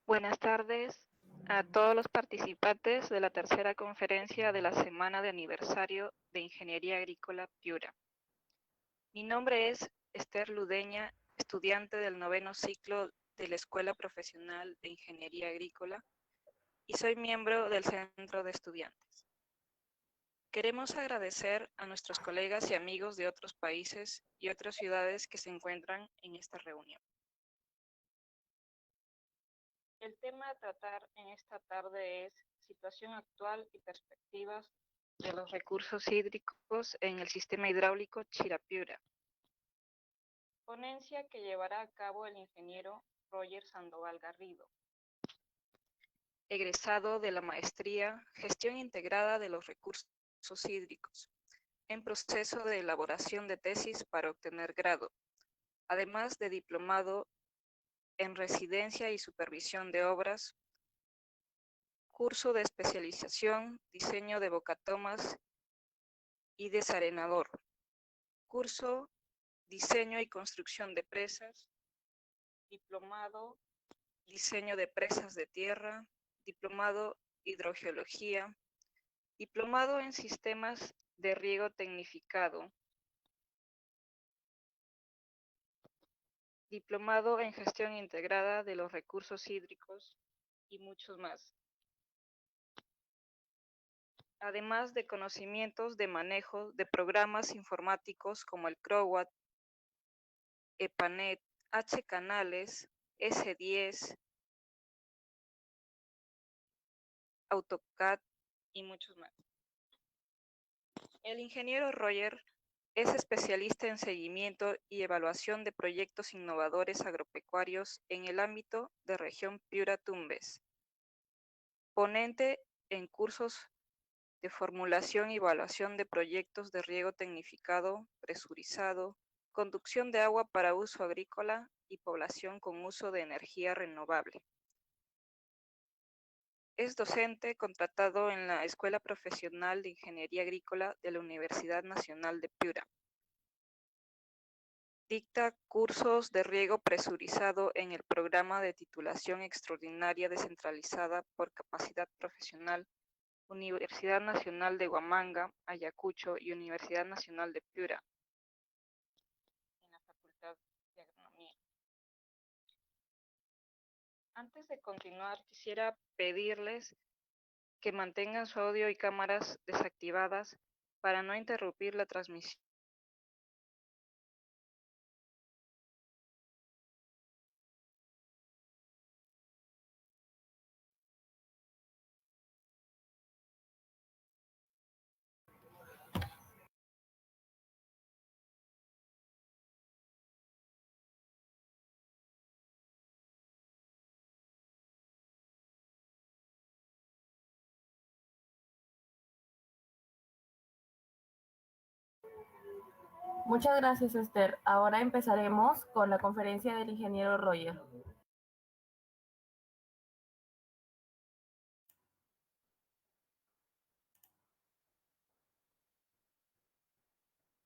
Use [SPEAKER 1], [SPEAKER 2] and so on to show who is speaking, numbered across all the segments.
[SPEAKER 1] Buenas tardes a todos los participantes de la tercera conferencia de la semana de aniversario de Ingeniería Agrícola Piura. Mi nombre es Esther Ludeña, estudiante del 9º ciclo de la Escuela Profesional de Ingeniería Agrícola y soy miembro del Centro de Estudiantes. Queremos agradecer a nuestros colegas y amigos de otros países y otras ciudades que se encuentran en esta reunión. El tema a tratar en esta tarde es situación actual y perspectivas de los recursos hídricos en el sistema hidráulico Chirapiura. Ponencia que llevará a cabo el ingeniero Roger Sandoval Garrido, egresado de la maestría Gestión Integrada de los Recursos Hídricos, en proceso de elaboración de tesis para obtener grado, además de diplomado en Residencia y Supervisión de Obras, curso de especialización, diseño de bocatomas y desarenador, curso, diseño y construcción de presas, diplomado, diseño de presas de tierra, diplomado hidrogeología, diplomado en sistemas de riego tecnificado, diplomado en gestión integrada de los recursos hídricos y muchos más. Además de conocimientos de manejo de programas informáticos como el CROWAT, EPANET, H-Canales, S10, AutoCAD y muchos más. El ingeniero Roger es especialista en seguimiento y evaluación de proyectos innovadores agropecuarios en el ámbito de región Piura-Tumbes. Ponente en cursos de formulación y evaluación de proyectos de riego tecnificado, presurizado, conducción de agua para uso agrícola y población con uso de energía renovable. Es docente contratado en la Escuela Profesional de Ingeniería Agrícola de la Universidad Nacional de Piura. Dicta cursos de riego presurizado en el programa de titulación extraordinaria descentralizada por capacidad profesional Universidad Nacional de Huamanga, Ayacucho y Universidad Nacional de Piura, en la Facultad de Agronomía. Antes de continuar, quisiera pedirles que mantengan su audio y cámaras desactivadas para no interrumpir la transmisión.
[SPEAKER 2] Muchas gracias, Esther. Ahora empezaremos con la conferencia del ingeniero Roger.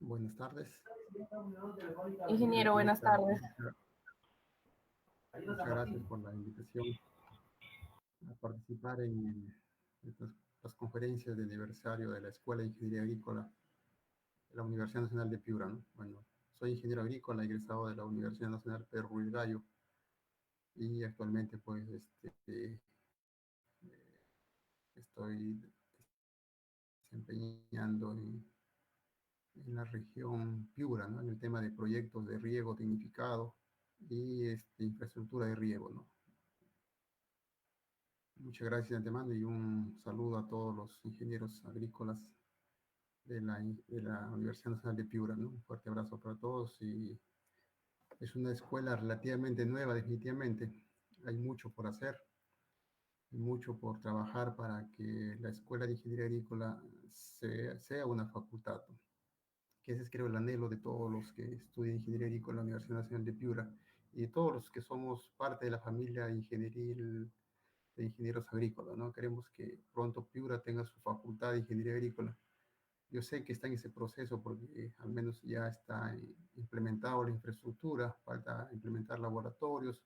[SPEAKER 3] Buenas tardes.
[SPEAKER 2] Ingeniero, buenas tardes.
[SPEAKER 3] Muchas gracias por la invitación a participar en las conferencias de aniversario de la Escuela de Ingeniería Agrícola de la Universidad Nacional de Piura, ¿no? Bueno, soy ingeniero agrícola, egresado de la Universidad Nacional Pedro Ruiz Gallo y actualmente pues estoy desempeñando en la región Piura, ¿no? En el tema de proyectos de riego tecnificado y infraestructura de riego, ¿no? Muchas gracias de antemano y un saludo a todos los ingenieros agrícolas de la Universidad Nacional de Piura, ¿no? Un fuerte abrazo para todos y es una escuela relativamente nueva, definitivamente. Hay mucho por hacer, hay mucho por trabajar para que la Escuela de Ingeniería Agrícola sea una facultad, ¿no? Que ese es creo el anhelo de todos los que estudian Ingeniería Agrícola en la Universidad Nacional de Piura y de todos los que somos parte de la familia ingenieril de ingenieros agrícolas, ¿no? Queremos que pronto Piura tenga su facultad de ingeniería agrícola. Yo sé que está en ese proceso porque al menos ya está implementado la infraestructura, falta implementar laboratorios,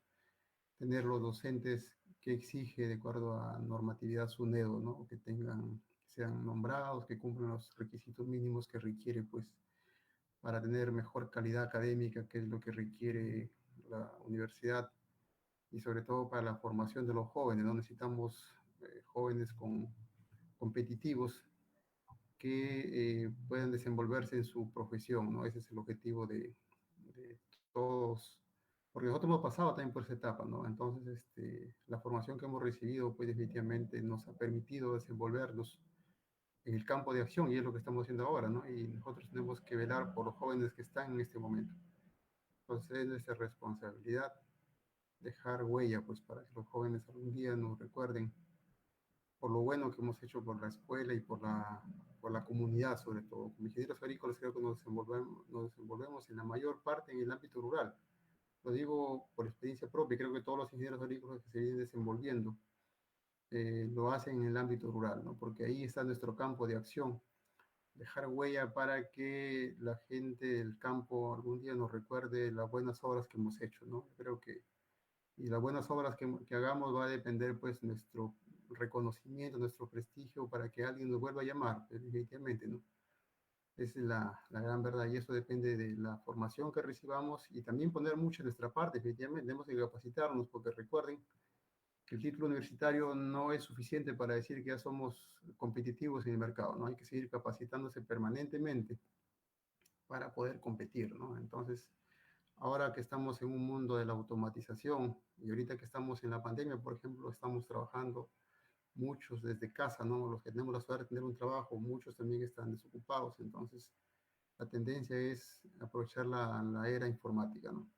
[SPEAKER 3] tener los docentes que exige de acuerdo a normatividad SUNEDO, ¿no? Que sean nombrados, que cumplan los requisitos mínimos que requiere, pues, para tener mejor calidad académica, que es lo que requiere la universidad, y sobre todo para la formación de los jóvenes, ¿no? Necesitamos jóvenes competitivos que puedan desenvolverse en su profesión, ¿no? Ese es el objetivo de todos, porque nosotros hemos pasado también por esa etapa, ¿no? Entonces, la formación que hemos recibido, pues definitivamente nos ha permitido desenvolvernos en el campo de acción, y es lo que estamos haciendo ahora, ¿no? Y nosotros tenemos que velar por los jóvenes que están en este momento. Entonces, es nuestra responsabilidad dejar huella, pues, para que los jóvenes algún día nos recuerden por lo bueno que hemos hecho por la escuela y por la comunidad, sobre todo. Como ingenieros agrícolas creo que nos desenvolvemos en la mayor parte en el ámbito rural. Lo digo por experiencia propia, creo que todos los ingenieros agrícolas que se vienen desenvolviendo lo hacen en el ámbito rural, ¿no? Porque ahí está nuestro campo de acción. Dejar huella para que la gente del campo algún día nos recuerde las buenas obras que hemos hecho, ¿no? Creo que y las buenas obras que hagamos va a depender pues nuestro reconocimiento, nuestro prestigio para que alguien nos vuelva a llamar, definitivamente, ¿no? Esa es la gran verdad, y eso depende de la formación que recibamos y también poner mucho de nuestra parte, definitivamente. Tenemos que capacitarnos, porque recuerden que el título universitario no es suficiente para decir que ya somos competitivos en el mercado, ¿no? Hay que seguir capacitándose permanentemente para poder competir, ¿no? Entonces, ahora que estamos en un mundo de la automatización y ahorita que estamos en la pandemia, por ejemplo, estamos trabajando muchos desde casa, ¿no? Los que tenemos la suerte de tener un trabajo, muchos también están desocupados, entonces la tendencia es aprovechar la era informática, ¿no?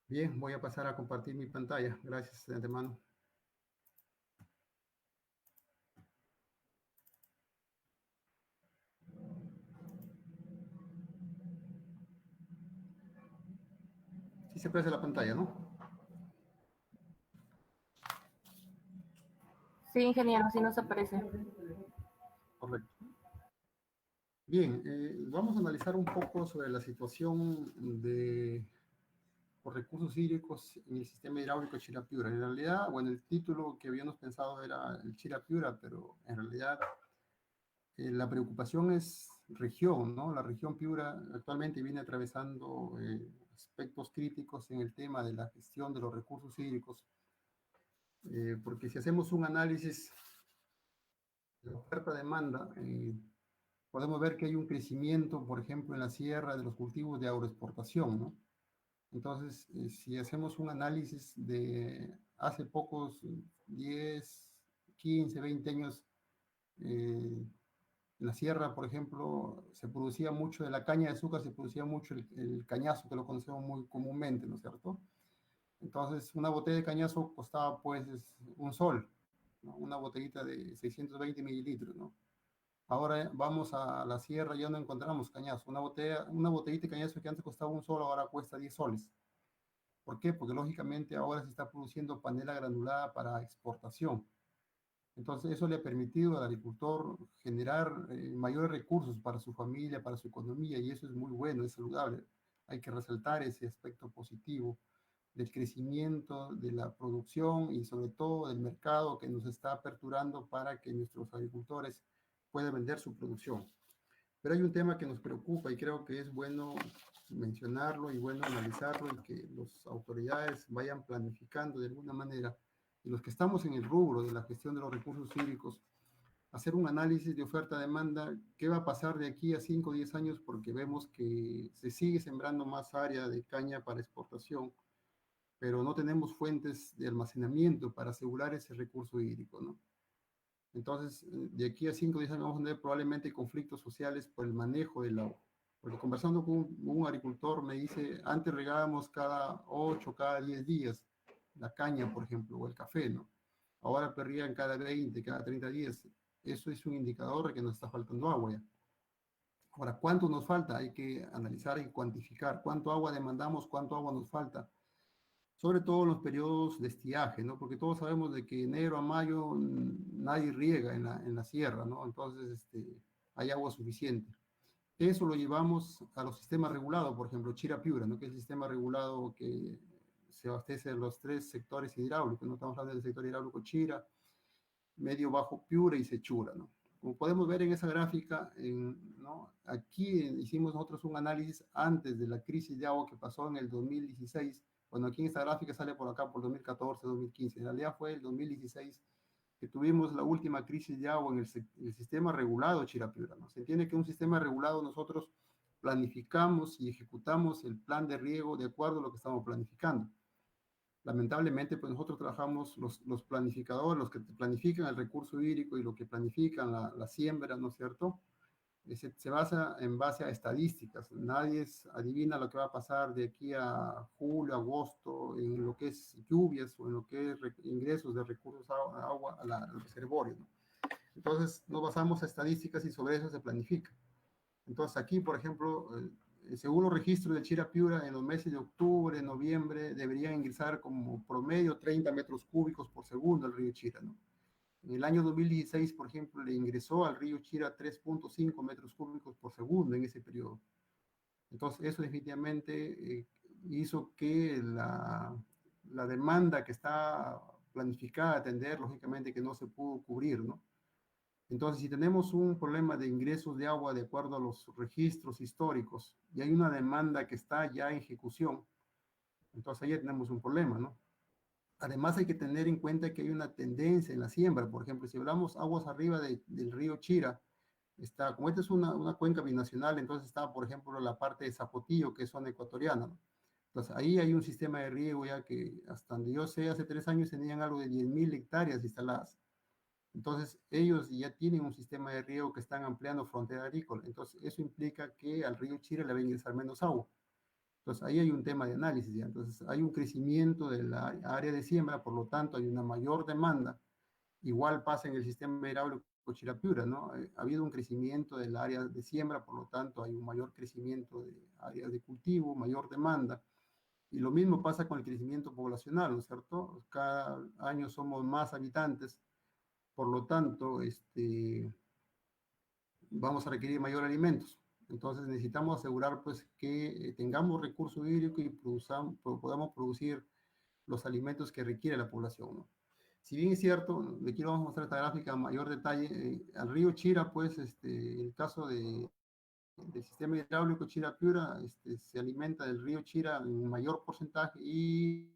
[SPEAKER 3] Bien, voy a pasar a compartir mi pantalla. Gracias de antemano. Sí se aprecia la pantalla, ¿no?
[SPEAKER 2] Sí, ingeniero, sí nos aparece.
[SPEAKER 3] Correcto. Bien, vamos a analizar un poco sobre la situación de los recursos hídricos en el sistema hidráulico Chirapiura. En realidad, bueno, el título que habíamos pensado era el Chirapiura, pero en realidad la preocupación es región, ¿no? La región Piura actualmente viene atravesando aspectos críticos en el tema de la gestión de los recursos hídricos, porque si hacemos un análisis de la oferta-demanda, podemos ver que hay un crecimiento, por ejemplo, en la sierra de los cultivos de agroexportación, ¿no? Entonces, si hacemos un análisis de hace pocos 10, 15, 20 años, en la sierra, por ejemplo, se producía mucho de la caña de azúcar, se producía mucho el cañazo, que lo conocemos muy comúnmente, ¿no es cierto? Entonces, una botella de cañazo costaba, pues, un sol, ¿no? Una botellita de 620 mililitros, ¿no? Ahora vamos a la sierra y ya no encontramos cañazo. Una botellita de cañazo que antes costaba un sol, ahora cuesta 10 soles. ¿Por qué? Porque lógicamente ahora se está produciendo panela granulada para exportación. Entonces eso le ha permitido al agricultor generar mayores recursos para su familia, para su economía, y eso es muy bueno, es saludable. Hay que resaltar ese aspecto positivo del crecimiento, de la producción y sobre todo del mercado que nos está aperturando para que nuestros agricultores puedan vender su producción. Pero hay un tema que nos preocupa y creo que es bueno mencionarlo y bueno analizarlo, y que las autoridades vayan planificando de alguna manera, y los que estamos en el rubro de la gestión de los recursos hídricos, hacer un análisis de oferta-demanda, qué va a pasar de aquí a 5 o 10 años, porque vemos que se sigue sembrando más área de caña para exportación, pero no tenemos fuentes de almacenamiento para asegurar ese recurso hídrico, ¿no? Entonces, de aquí a 5 o 10 años vamos a tener probablemente conflictos sociales por el manejo del agua. Porque conversando con un agricultor me dice, antes regábamos cada 8, cada 10 días la caña, por ejemplo, o el café, ¿no? Ahora riegan cada 20, cada 30 días. Eso es un indicador de que nos está faltando agua ya. Ahora, ¿cuánto nos falta? Hay que analizar y cuantificar cuánto agua demandamos, cuánto agua nos falta, sobre todo en los periodos de estiaje, ¿no? Porque todos sabemos de que enero a mayo nadie riega en la sierra, ¿no? Entonces, hay agua suficiente. Eso lo llevamos a los sistemas regulados, por ejemplo, Chirapiura, ¿no? Que es el sistema regulado que se abastece de los 3 sectores hidráulicos, no estamos hablando del sector hidráulico Chira, medio bajo Piura y Sechura, ¿no? Como podemos ver en esa gráfica, ¿no? Aquí hicimos nosotros un análisis antes de la crisis de agua que pasó en el 2016. Bueno, aquí en esta gráfica sale por acá por 2014, 2015. En realidad fue el 2016 que tuvimos la última crisis de agua en el sistema regulado Chirapiura, ¿no? Se entiende que un sistema regulado nosotros planificamos y ejecutamos el plan de riego de acuerdo a lo que estamos planificando. Lamentablemente, pues nosotros trabajamos los planificadores, los que planifican el recurso hídrico y lo que planifican la siembra, ¿no es cierto? Se basa en base a estadísticas. Nadie adivina lo que va a pasar de aquí a julio, agosto, en lo que es lluvias o en lo que es ingresos de recursos agua al reservorio, ¿no? Entonces, nos basamos en estadísticas y sobre eso se planifica. Entonces, aquí, por ejemplo, según los registros de Chirapiura, en los meses de octubre, noviembre, deberían ingresar como promedio 30 metros cúbicos por segundo al río Chira, ¿no? En el año 2016, por ejemplo, le ingresó al río Chira 3.5 metros cúbicos por segundo en ese periodo. Entonces, eso definitivamente hizo que la demanda que está planificada atender, lógicamente que no se pudo cubrir, ¿no? Entonces, si tenemos un problema de ingresos de agua de acuerdo a los registros históricos y hay una demanda que está ya en ejecución, entonces ahí ya tenemos un problema, ¿no? Además, hay que tener en cuenta que hay una tendencia en la siembra. Por ejemplo, si hablamos aguas arriba del río Chira, está, como esta es una cuenca binacional, entonces está, por ejemplo, la parte de Zapotillo, que es zona ecuatoriana, ¿no? Entonces, ahí hay un sistema de riego ya que, hasta donde yo sé, hace 3 años tenían algo de 10.000 hectáreas instaladas. Entonces, ellos ya tienen un sistema de riego que están ampliando frontera agrícola. Entonces, eso implica que al río Chira le va a ingresar menos agua. Entonces, ahí hay un tema de análisis ya. Entonces, hay un crecimiento de la área de siembra, por lo tanto, hay una mayor demanda. Igual pasa en el sistema hidráulico Chirapiura, ¿no? Ha habido un crecimiento del área de siembra, por lo tanto, hay un mayor crecimiento de áreas de cultivo, mayor demanda. Y lo mismo pasa con el crecimiento poblacional, ¿no es cierto? Cada año somos más habitantes, por lo tanto, vamos a requerir mayor alimentos. Entonces necesitamos asegurar pues que tengamos recurso hídrico y podamos producir los alimentos que requiere la población, ¿no? Si bien es cierto, le quiero mostrar esta gráfica en mayor detalle, al río Chira, pues, el caso del sistema hidráulico Chira-Piura, se alimenta del río Chira en mayor porcentaje y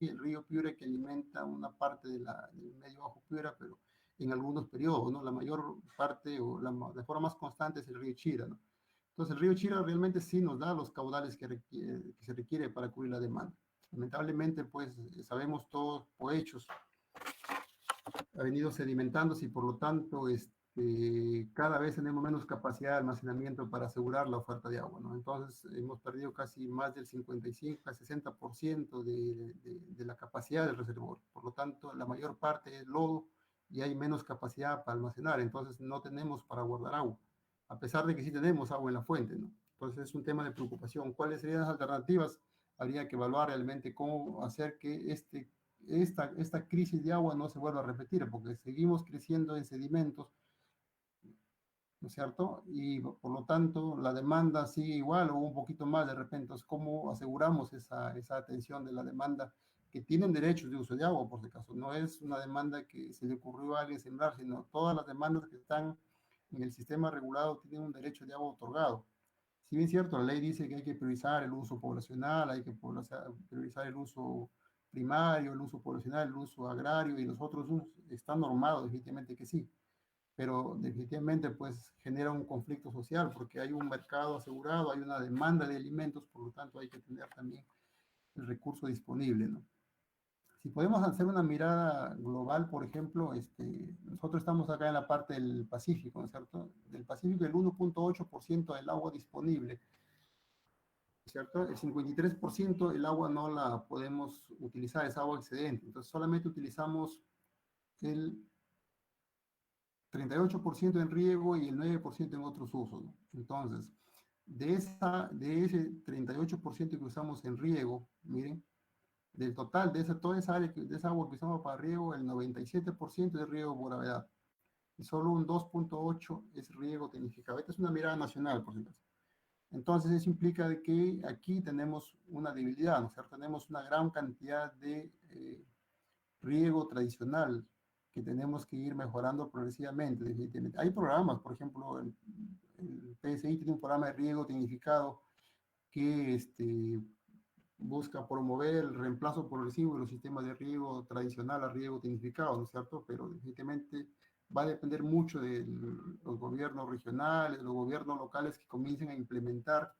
[SPEAKER 3] el río Piura que alimenta una parte del medio bajo Piura, pero en algunos periodos, ¿no? La mayor parte o de forma más constante es el río Chira, ¿no? Entonces el río Chira realmente sí nos da los caudales que se requiere para cubrir la demanda. Lamentablemente, pues sabemos todos por hechos, ha venido sedimentándose y por lo tanto cada vez tenemos menos capacidad de almacenamiento para asegurar la oferta de agua, ¿no? Entonces hemos perdido casi más del 55 a 60% de la capacidad del reservorio. Por lo tanto, la mayor parte es lodo y hay menos capacidad para almacenar. Entonces no tenemos para guardar agua, a pesar de que sí tenemos agua en la fuente, ¿no? Entonces es un tema de preocupación. ¿Cuáles serían las alternativas? Habría que evaluar realmente cómo hacer que esta crisis de agua no se vuelva a repetir, porque seguimos creciendo en sedimentos, ¿no es cierto? Y por lo tanto la demanda sigue igual o un poquito más de repente. Entonces, ¿cómo aseguramos esa atención de la demanda que tienen derechos de uso de agua, por si acaso? No es una demanda que se le ocurrió a alguien sembrar, sino todas las demandas que están en el sistema regulado tienen un derecho de agua otorgado. Si bien es cierto, la ley dice que hay que priorizar el uso poblacional, hay que priorizar el uso primario, el uso poblacional, el uso agrario y los otros usos, está normado definitivamente que sí, pero definitivamente pues genera un conflicto social porque hay un mercado asegurado, hay una demanda de alimentos, por lo tanto hay que tener también el recurso disponible, ¿no? Si podemos hacer una mirada global, por ejemplo, nosotros estamos acá en la parte del Pacífico, ¿no es cierto? Del Pacífico, el 1.8% del agua disponible, ¿cierto? El 53% el agua no la podemos utilizar, es agua excedente. Entonces solamente utilizamos el 38% en riego y el 9% en otros usos, ¿no? Entonces, de ese 38% que usamos en riego, miren, del total de toda esa área, de esa agua que usamos para riego, el 97% es riego por gravedad. Y solo un 2.8 es riego tecnificado. Esta es una mirada nacional, por si acaso. Entonces eso implica de que aquí tenemos una debilidad, ¿no es cierto? Tenemos una gran cantidad de riego tradicional que tenemos que ir mejorando progresivamente, definitivamente. Hay programas, por ejemplo, el PSI tiene un programa de riego tecnificado que busca promover el reemplazo progresivo de los sistemas de riego tradicional a riego tecnificado, ¿no es cierto? Pero definitivamente va a depender mucho de los gobiernos regionales, los gobiernos locales que comiencen a implementar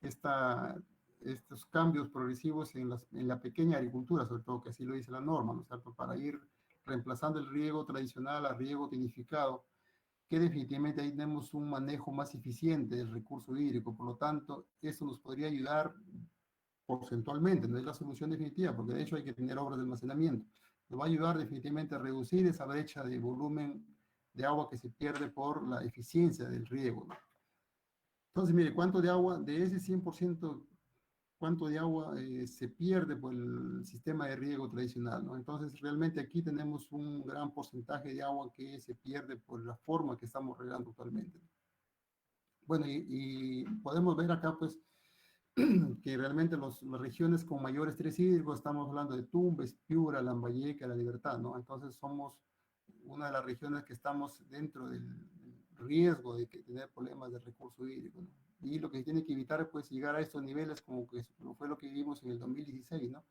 [SPEAKER 3] esta, estos cambios progresivos en la pequeña agricultura, sobre todo, que así lo dice la norma, ¿no es cierto? Para ir reemplazando el riego tradicional a riego tecnificado, que definitivamente ahí tenemos un manejo más eficiente del recurso hídrico. Por lo tanto, eso nos podría ayudar porcentualmente, no es la solución definitiva, porque de hecho hay que tener obras de almacenamiento. Nos va a ayudar definitivamente a reducir esa brecha de volumen de agua que se pierde por la eficiencia del riego, ¿no? Entonces, mire, ¿cuánto de agua, de ese 100%, cuánto de agua se pierde por el sistema de riego tradicional, ¿no? Entonces, realmente aquí tenemos un gran porcentaje de agua que se pierde por la forma que estamos regando actualmente. Bueno, y podemos ver acá, pues, que realmente las regiones con mayor estrés hídrico, estamos hablando de Tumbes, Piura, Lambayeque, La Libertad, ¿no? Entonces somos una de las regiones que estamos dentro del riesgo de tener problemas de recurso hídrico, ¿no? Y lo que se tiene que evitar, pues, llegar a estos niveles como que fue lo que vimos en el 2016, ¿no?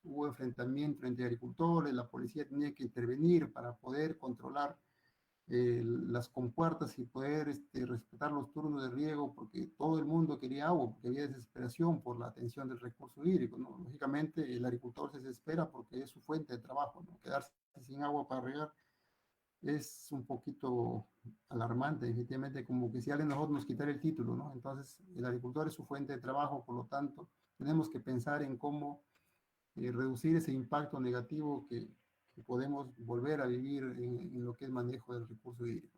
[SPEAKER 3] Hubo enfrentamiento entre agricultores, la policía tenía que intervenir para poder controlar las compuertas y poder respetar los turnos de riego, porque todo el mundo quería agua, porque había desesperación por la atención del recurso hídrico, ¿no? Lógicamente, el agricultor se desespera porque es su fuente de trabajo, ¿no? Quedarse sin agua para regar es un poquito alarmante, definitivamente, como que si alguien de nosotros nos quitara el título, ¿no? Entonces, el agricultor es su fuente de trabajo, por lo tanto, tenemos que pensar en cómo reducir ese impacto negativo que podemos volver a vivir en lo que es manejo del recurso hídrico.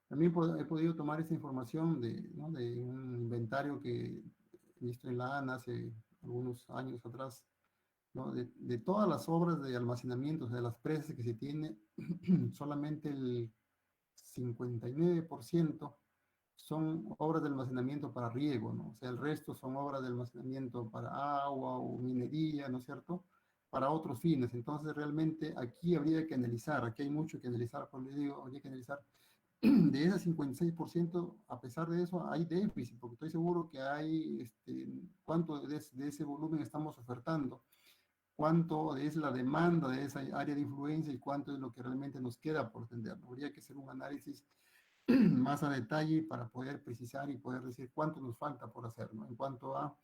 [SPEAKER 3] También he podido tomar esta información ¿no? de un inventario que he visto en la ANA hace algunos años atrás, ¿no? De todas las obras de almacenamiento, o sea, de las presas que se tiene, solamente el 59% son obras de almacenamiento para riego, ¿no? O sea, el resto son obras de almacenamiento para agua o minería, ¿no es cierto? Para otros fines. Entonces, realmente aquí habría que analizar, aquí hay mucho que analizar, por lo digo, habría que analizar de ese 56%, a pesar de eso, hay déficit, porque estoy seguro que hay, cuánto de ese volumen estamos ofertando, cuánto es la demanda de esa área de influencia y cuánto es lo que realmente nos queda por atender. Habría que hacer un análisis más a detalle para poder precisar y poder decir cuánto nos falta por hacer, ¿no? En cuanto a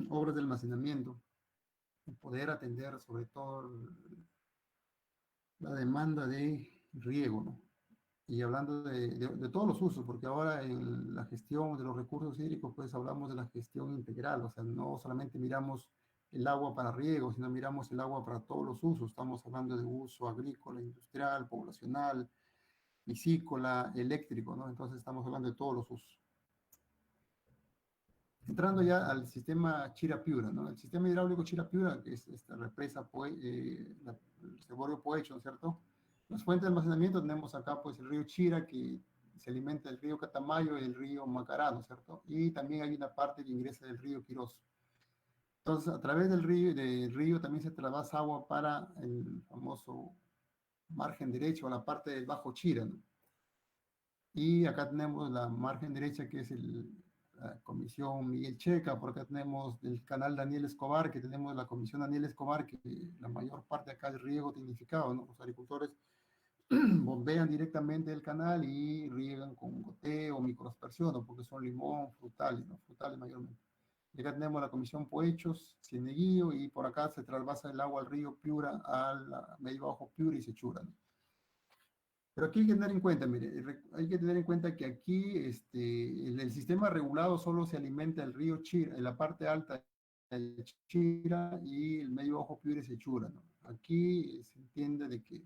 [SPEAKER 3] obras de almacenamiento, y poder atender sobre todo la demanda de riego, ¿no? Y hablando de todos los usos, porque ahora en la gestión de los recursos hídricos, pues hablamos de la gestión integral, o sea, no solamente miramos el agua para riego, sino miramos el agua para todos los usos. Estamos hablando de uso agrícola, industrial, poblacional, piscícola, eléctrico, ¿no? Entonces estamos hablando de todos los usos. Entrando ya al sistema Chira-Piura, ¿no? El sistema hidráulico Chira-Piura, que es esta represa, el reservorio Poecho, ¿no es cierto? Las fuentes de almacenamiento tenemos acá, pues, el río Chira, que se alimenta del río Catamayo y el río Macará, ¿no es cierto? Y también hay una parte que ingresa del río Quirós. Entonces, a través del río también se trasvasa agua para el famoso margen derecho, a la parte del Bajo Chira, ¿no? Y acá tenemos la margen derecha, que es la Comisión Miguel Checa. Por acá tenemos el canal Daniel Escobar, que tenemos la Comisión Daniel Escobar, que la mayor parte acá es riego tecnificado, ¿no? Los agricultores bombean directamente el canal y riegan con goteo o microaspersión, ¿no? Porque son limón, frutales, ¿no? Frutales mayormente. Y acá tenemos la Comisión Poechos, Cieneguillo, y por acá se trasvasa el agua al río Piura, al medio bajo Piura y Sechura, ¿no? Pero aquí hay que tener en cuenta, mire, hay que tener en cuenta que aquí el sistema regulado solo se alimenta el río Chira, en la parte alta del Chira y el medio bajo Piura y Sechura, ¿no? Aquí se entiende de que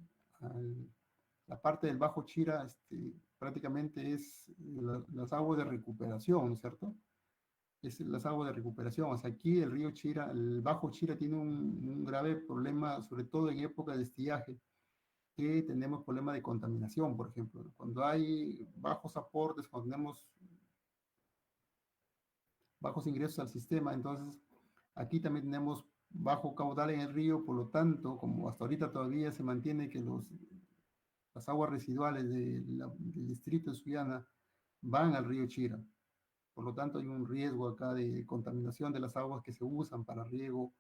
[SPEAKER 3] la parte del bajo Chira prácticamente es las aguas de recuperación, ¿no es cierto? Es las aguas de recuperación. O sea, aquí el río Chira, el bajo Chira tiene un grave problema, sobre todo en época de estiaje, que tenemos problemas de contaminación, por ejemplo, ¿no? Cuando hay bajos aportes, cuando tenemos bajos ingresos al sistema. Entonces, aquí también tenemos bajo caudal en el río, por lo tanto, como hasta ahorita todavía se mantiene que las aguas residuales del distrito de Sullana van al río Chira. Por lo tanto, hay un riesgo acá de contaminación de las aguas que se usan para riego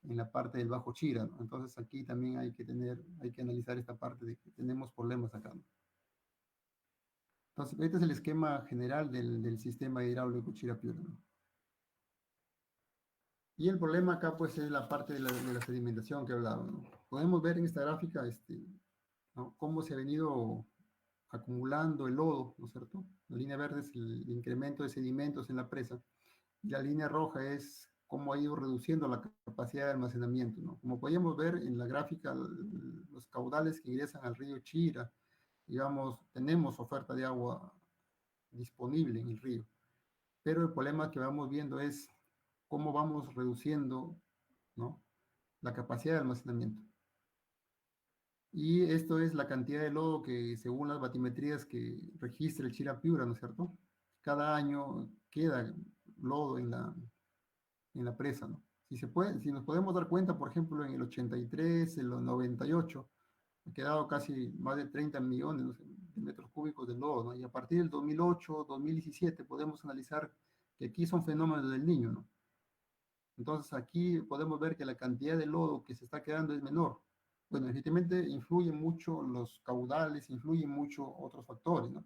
[SPEAKER 3] en la parte del Bajo Chira, ¿no? Entonces aquí también hay que analizar esta parte de que tenemos problemas acá, ¿no? Entonces, este es el esquema general del sistema hidráulico Chira-Piura, ¿no? Y el problema acá, pues, es la parte de la sedimentación que he hablado, ¿no? Podemos ver en esta gráfica, ¿no? Cómo se ha venido acumulando el lodo, ¿no es cierto? La línea verde es el incremento de sedimentos en la presa, y la línea roja es cómo ha ido reduciendo la capacidad de almacenamiento, ¿no? Como podemos ver en la gráfica, los caudales que ingresan al río Chira, digamos, tenemos oferta de agua disponible en el río, pero el problema que vamos viendo es cómo vamos reduciendo, ¿no?, la capacidad de almacenamiento. Y esto es la cantidad de lodo que, según las batimetrías que registra el Chira-Piura, ¿no es cierto? Cada año queda lodo en la presa, ¿no? Si nos podemos dar cuenta, por ejemplo, en el 83, en los 98, ha quedado casi más de 30 millones, no sé, de metros cúbicos de lodo, ¿no? Y a partir del 2008, 2017 podemos analizar que aquí son fenómenos del Niño, ¿no? Entonces aquí podemos ver que la cantidad de lodo que se está quedando es menor. Bueno, efectivamente influyen mucho los caudales, influyen mucho otros factores, ¿no?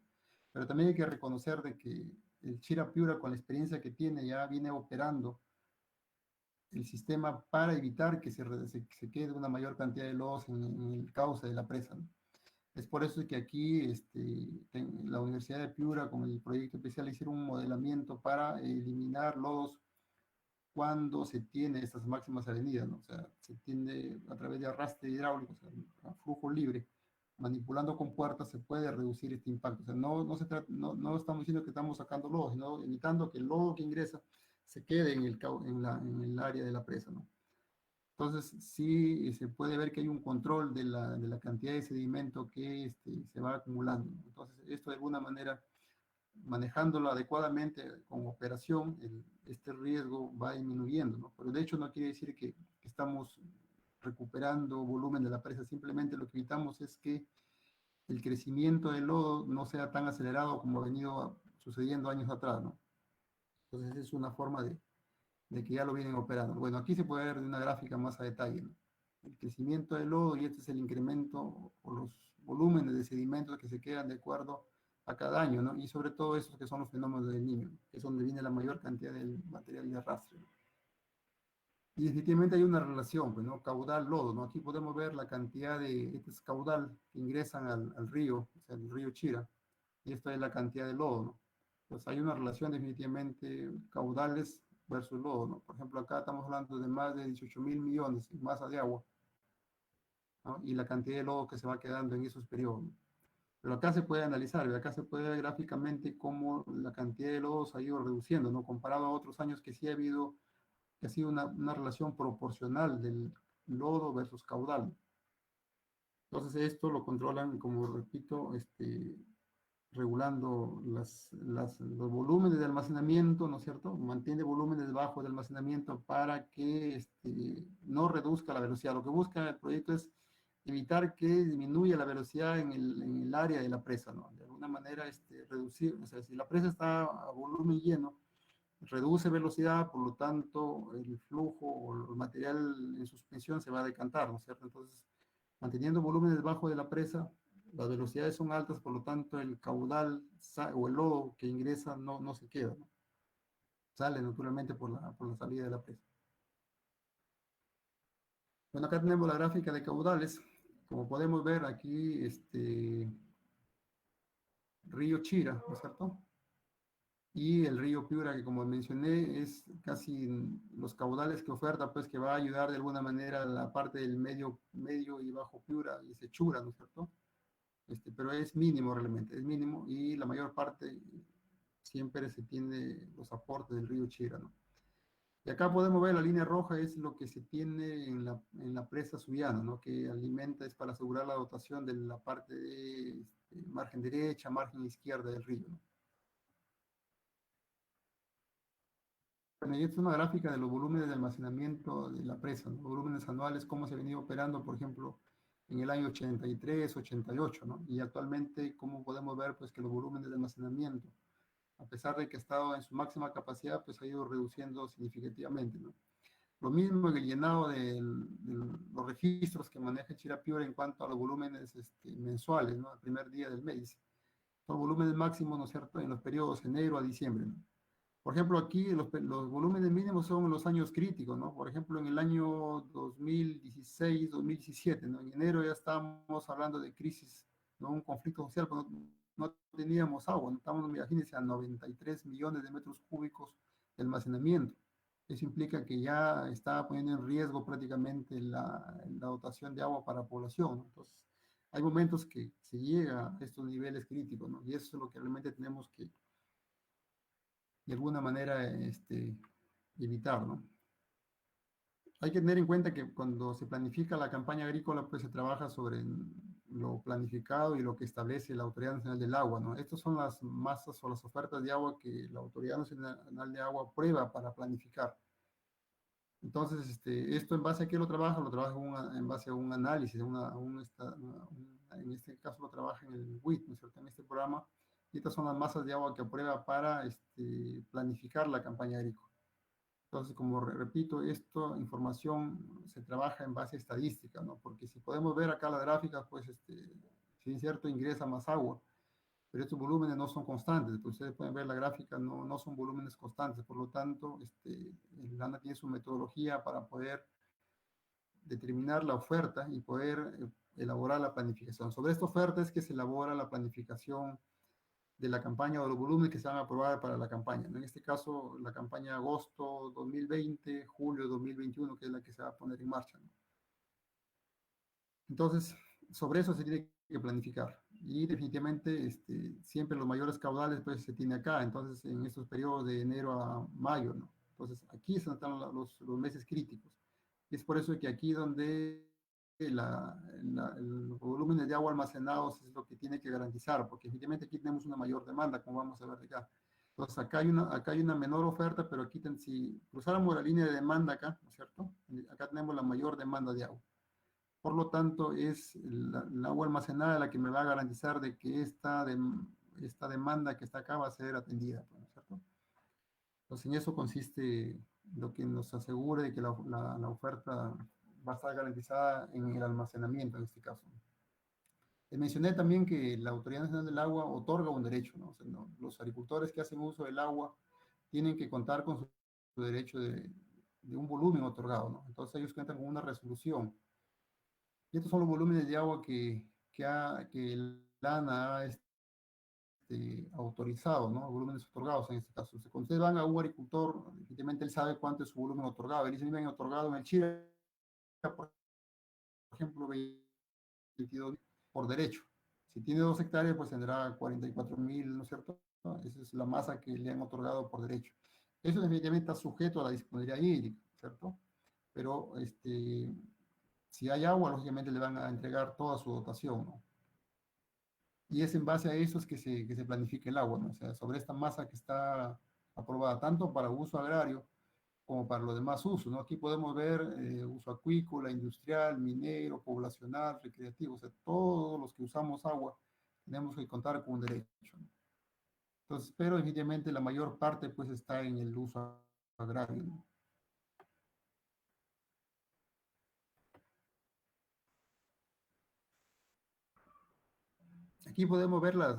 [SPEAKER 3] Pero también hay que reconocer de que el Chira-Piura, con la experiencia que tiene, ya viene operando el sistema para evitar que se quede una mayor cantidad de lodos en el cauce de la presa, ¿no? Es por eso que aquí la Universidad de Piura, con el proyecto especial, hicieron un modelamiento para eliminar lodos cuando se tiene estas máximas avenidas, ¿no? O sea, se tiende a través de arrastre hidráulico, o sea, a flujo libre, manipulando con puertas se puede reducir este impacto. O sea, no estamos diciendo que estamos sacando lodo, sino evitando que el lodo que ingresa se quede en el área de la presa, ¿no? Entonces, sí se puede ver que hay un control de la cantidad de sedimento que se va acumulando, ¿no? Entonces, esto de alguna manera, manejándolo adecuadamente con operación, este riesgo va disminuyendo, ¿no? Pero de hecho no quiere decir que estamos recuperando volumen de la presa, simplemente lo que evitamos es que el crecimiento del lodo no sea tan acelerado como ha venido sucediendo años atrás, ¿no? Entonces es una forma de que ya lo vienen operando. Bueno, aquí se puede ver de una gráfica más a detalle, ¿no? El crecimiento del lodo, y este es el incremento o los volúmenes de sedimentos que se quedan de acuerdo a cada año, ¿no? Y sobre todo esos que son los fenómenos del Niño, que es donde viene la mayor cantidad del material de arrastre, ¿no? Y definitivamente hay una relación, pues, ¿no? Caudal-lodo, ¿no? Aquí podemos ver la cantidad este es caudal que ingresan al río, o sea, el río Chira, y esta es la cantidad de lodo, ¿no? Pues hay una relación definitivamente caudales versus lodo, ¿no? Por ejemplo, acá estamos hablando de más de 18.000 millones en masa de agua, ¿no? Y la cantidad de lodo que se va quedando en esos periodos, ¿no? Pero acá se puede analizar, acá se puede ver gráficamente cómo la cantidad de lodo se ha ido reduciendo, ¿no? Comparado a otros años que sí ha habido, que ha sido una relación proporcional del lodo versus caudal. Entonces esto lo controlan, como repito, regulando los volúmenes de almacenamiento, ¿no es cierto? Mantiene volúmenes bajos de almacenamiento para que no reduzca la velocidad. Lo que busca el proyecto es evitar que disminuya la velocidad en el área de la presa, ¿no? De alguna manera reducir, o sea, si la presa está a volumen lleno, reduce velocidad, por lo tanto el flujo o el material en suspensión se va a decantar, ¿no es cierto? Entonces, manteniendo volúmenes bajos de la presa, las velocidades son altas, por lo tanto el caudal o el lodo que ingresa no se queda, ¿no? Sale naturalmente por la salida de la presa. Bueno, acá tenemos la gráfica de caudales. Como podemos ver aquí, río Chira, ¿no es cierto? Y el río Piura, que como mencioné, es casi los caudales que oferta, pues que va a ayudar de alguna manera a la parte del medio y bajo Piura y Sechura, ¿no es cierto? Pero es mínimo realmente, es mínimo, y la mayor parte siempre se tiene los aportes del río Chira, ¿no? Y acá podemos ver la línea roja es lo que se tiene en la presa Sullana, ¿no? Que alimenta, es para asegurar la dotación de la parte de margen derecha, margen izquierda del río, ¿no? y esta es una gráfica de los volúmenes de almacenamiento de la presa, ¿no? Los volúmenes anuales, cómo se ha venido operando, por ejemplo, en el año 83, 88, ¿no? Y actualmente, cómo podemos ver, pues, que los volúmenes de almacenamiento, a pesar de que ha estado en su máxima capacidad, pues ha ido reduciendo significativamente, ¿no? Lo mismo en el llenado de los registros que maneja Chirapiura en cuanto a los volúmenes mensuales, ¿no? Al primer día del mes. Son volúmenes máximos, ¿no es cierto?, en los periodos enero a diciembre, ¿no? Por ejemplo, aquí los volúmenes mínimos son los años críticos, ¿no? Por ejemplo, en el año 2016, 2017, ¿no? En enero ya estábamos hablando de crisis, ¿no? Un conflicto social, pues no teníamos agua, ¿no? Estábamos, imagínense, a 93 millones de metros cúbicos de almacenamiento. Eso implica que ya está poniendo en riesgo prácticamente la dotación de agua para la población, ¿no? Entonces, hay momentos que se llega a estos niveles críticos, ¿no? Y eso es lo que realmente tenemos que de alguna manera evitar, ¿no? Hay que tener en cuenta que cuando se planifica la campaña agrícola, pues se trabaja sobre lo planificado y lo que establece la Autoridad Nacional del Agua, ¿no? Estas son las masas o las ofertas de agua que la Autoridad Nacional de Agua aprueba para planificar. Entonces, esto en base a qué lo trabaja en base a un análisis, en este caso lo trabaja en el WIT, ¿no es cierto?, en este programa. Y estas son las masas de agua que aprueba para planificar la campaña agrícola. Entonces, como repito, esta información se trabaja en base a estadística, ¿no? Porque si podemos ver acá las gráficas, pues, si es cierto, ingresa más agua, pero estos volúmenes no son constantes. Pues ustedes pueden ver la gráfica, no son volúmenes constantes. Por lo tanto, el ANA tiene su metodología para poder determinar la oferta y poder elaborar la planificación. Sobre esta oferta es que se elabora la planificación de la campaña o los volúmenes que se van a aprobar para la campaña, ¿no? En este caso, la campaña agosto 2020, julio 2021, que es la que se va a poner en marcha, ¿no? Entonces, sobre eso se tiene que planificar. Y definitivamente, siempre los mayores caudales, pues, se tiene acá. Entonces, en estos periodos de enero a mayo, ¿no? Entonces, aquí están los meses críticos. Y es por eso que aquí donde los volúmenes de agua almacenados es lo que tiene que garantizar, porque evidentemente aquí tenemos una mayor demanda, como vamos a ver de acá. Entonces, acá hay una menor oferta, pero aquí, si cruzáramos la línea de demanda acá, ¿no es cierto? Acá tenemos la mayor demanda de agua. Por lo tanto, es el agua almacenada la que me va a garantizar de que esta demanda que está acá va a ser atendida, ¿no es cierto? Entonces, en eso consiste lo que nos asegura de que la oferta va a estar garantizada en el almacenamiento, en este caso. Mencioné también que la Autoridad Nacional del Agua otorga un derecho, ¿no? O sea, los agricultores que hacen uso del agua tienen que contar con su derecho de un volumen otorgado, ¿no? Entonces ellos cuentan con una resolución. Y estos son los volúmenes de agua que el ANA ha autorizado, ¿no? Volúmenes otorgados en este caso. Cuando ustedes van a un agricultor, evidentemente él sabe cuánto es su volumen otorgado. Él dice, me han otorgado en el Chile, por ejemplo, 22 por derecho. Si tiene 2 hectáreas, pues tendrá 44.000, ¿no es cierto? Esa es la masa que le han otorgado por derecho. Eso definitivamente está sujeto a la disponibilidad hídrica, ¿cierto? Pero si hay agua, lógicamente le van a entregar toda su dotación, ¿no? Y es en base a eso es que se planifica el agua, ¿no? O sea, sobre esta masa que está aprobada tanto para uso agrario como para los demás usos, ¿no? Aquí podemos ver uso acuícola, industrial, minero, poblacional, recreativo, o sea, todos los que usamos agua tenemos que contar con un derecho, ¿no? Entonces, pero evidentemente la mayor parte pues está en el uso agrario, ¿no? Aquí podemos ver las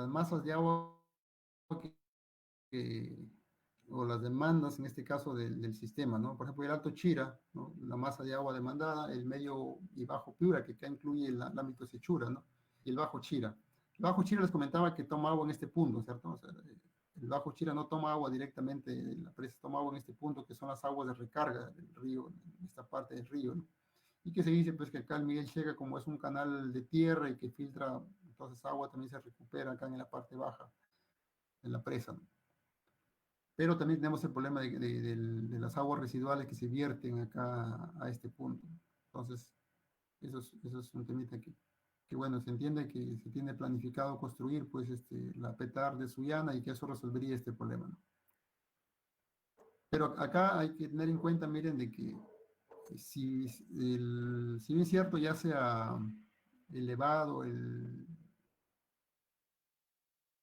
[SPEAKER 3] masas de agua que, o las demandas, en este caso, del sistema, ¿no? Por ejemplo, el Alto Chira, ¿no? La masa de agua demandada, el medio y bajo Piura, que acá incluye el ámbito de Sechura, ¿no? Y el bajo Chira. El bajo Chira les comentaba que toma agua en este punto, ¿cierto? O sea, el bajo Chira no toma agua directamente de la presa, toma agua en este punto, que son las aguas de recarga del río, en esta parte del río, ¿no? Y que se dice, pues, que acá el Miguel Chega, como es un canal de tierra y que filtra, entonces agua también se recupera acá en la parte baja de la presa, ¿no? Pero también tenemos el problema de las aguas residuales que se vierten acá a este punto. Entonces, eso es un temita que, bueno, se entiende que se tiene planificado construir, pues, la PETAR de Sullana y que eso resolvería este problema, ¿no? Pero acá hay que tener en cuenta, miren, de que si bien es cierto, ya sea elevado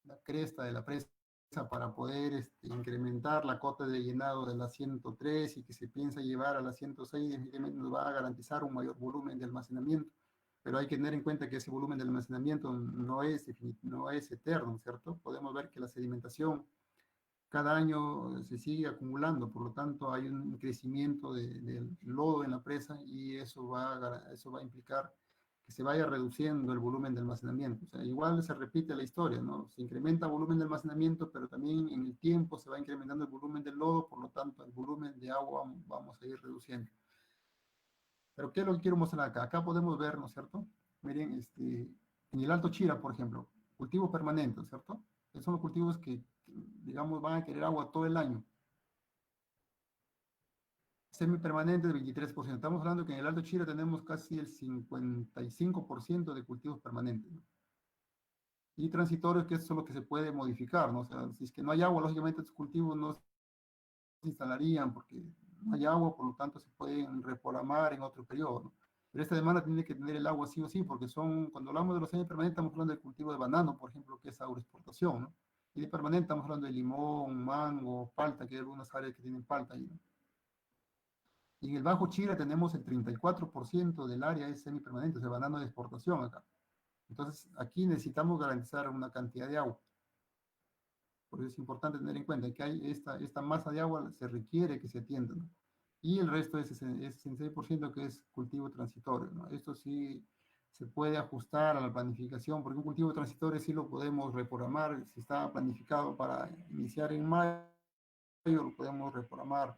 [SPEAKER 3] la cresta de la presa para poder incrementar la cota de llenado de la 103 y que se piensa llevar a la 106, definitivamente nos va a garantizar un mayor volumen de almacenamiento. Pero hay que tener en cuenta que ese volumen de almacenamiento no es eterno, ¿cierto? Podemos ver que la sedimentación cada año se sigue acumulando, por lo tanto hay un crecimiento del lodo en la presa y eso va a implicar que se vaya reduciendo el volumen de almacenamiento. O sea, igual se repite la historia, ¿no? Se incrementa el volumen de almacenamiento, pero también en el tiempo se va incrementando el volumen del lodo, por lo tanto el volumen de agua vamos a ir reduciendo. Pero ¿qué es lo que quiero mostrar acá? Acá podemos ver, ¿no es cierto? Miren, en el Alto Chira, por ejemplo, cultivos permanentes, ¿cierto? Esos son los cultivos que, digamos, van a querer agua todo el año. Semipermanente del 23%. Estamos hablando que en el Alto Chira tenemos casi el 55% de cultivos permanentes, ¿no? Y transitorios, que eso es lo que se puede modificar, ¿no? O sea, si es que no hay agua, lógicamente estos cultivos no se instalarían porque no hay agua, por lo tanto se pueden reprogramar en otro periodo, ¿no? Pero esta demanda tiene que tener el agua sí o sí, porque cuando hablamos de los semipermanentes, estamos hablando del cultivo de banano, por ejemplo, que es agroexportación, ¿no? Y de permanente estamos hablando de limón, mango, palta, que hay algunas áreas que tienen palta ahí, ¿no? Y en el Bajo Chira tenemos el 34% del área es semipermanente, o sea, banano de exportación acá. Entonces, aquí necesitamos garantizar una cantidad de agua. Por eso es importante tener en cuenta que hay esta masa de agua se requiere que se atienda, ¿no? Y el resto es 66% que es cultivo transitorio, ¿no? Esto sí se puede ajustar a la planificación, porque un cultivo transitorio sí lo podemos reprogramar. Si está planificado para iniciar en mayo, lo podemos reprogramar,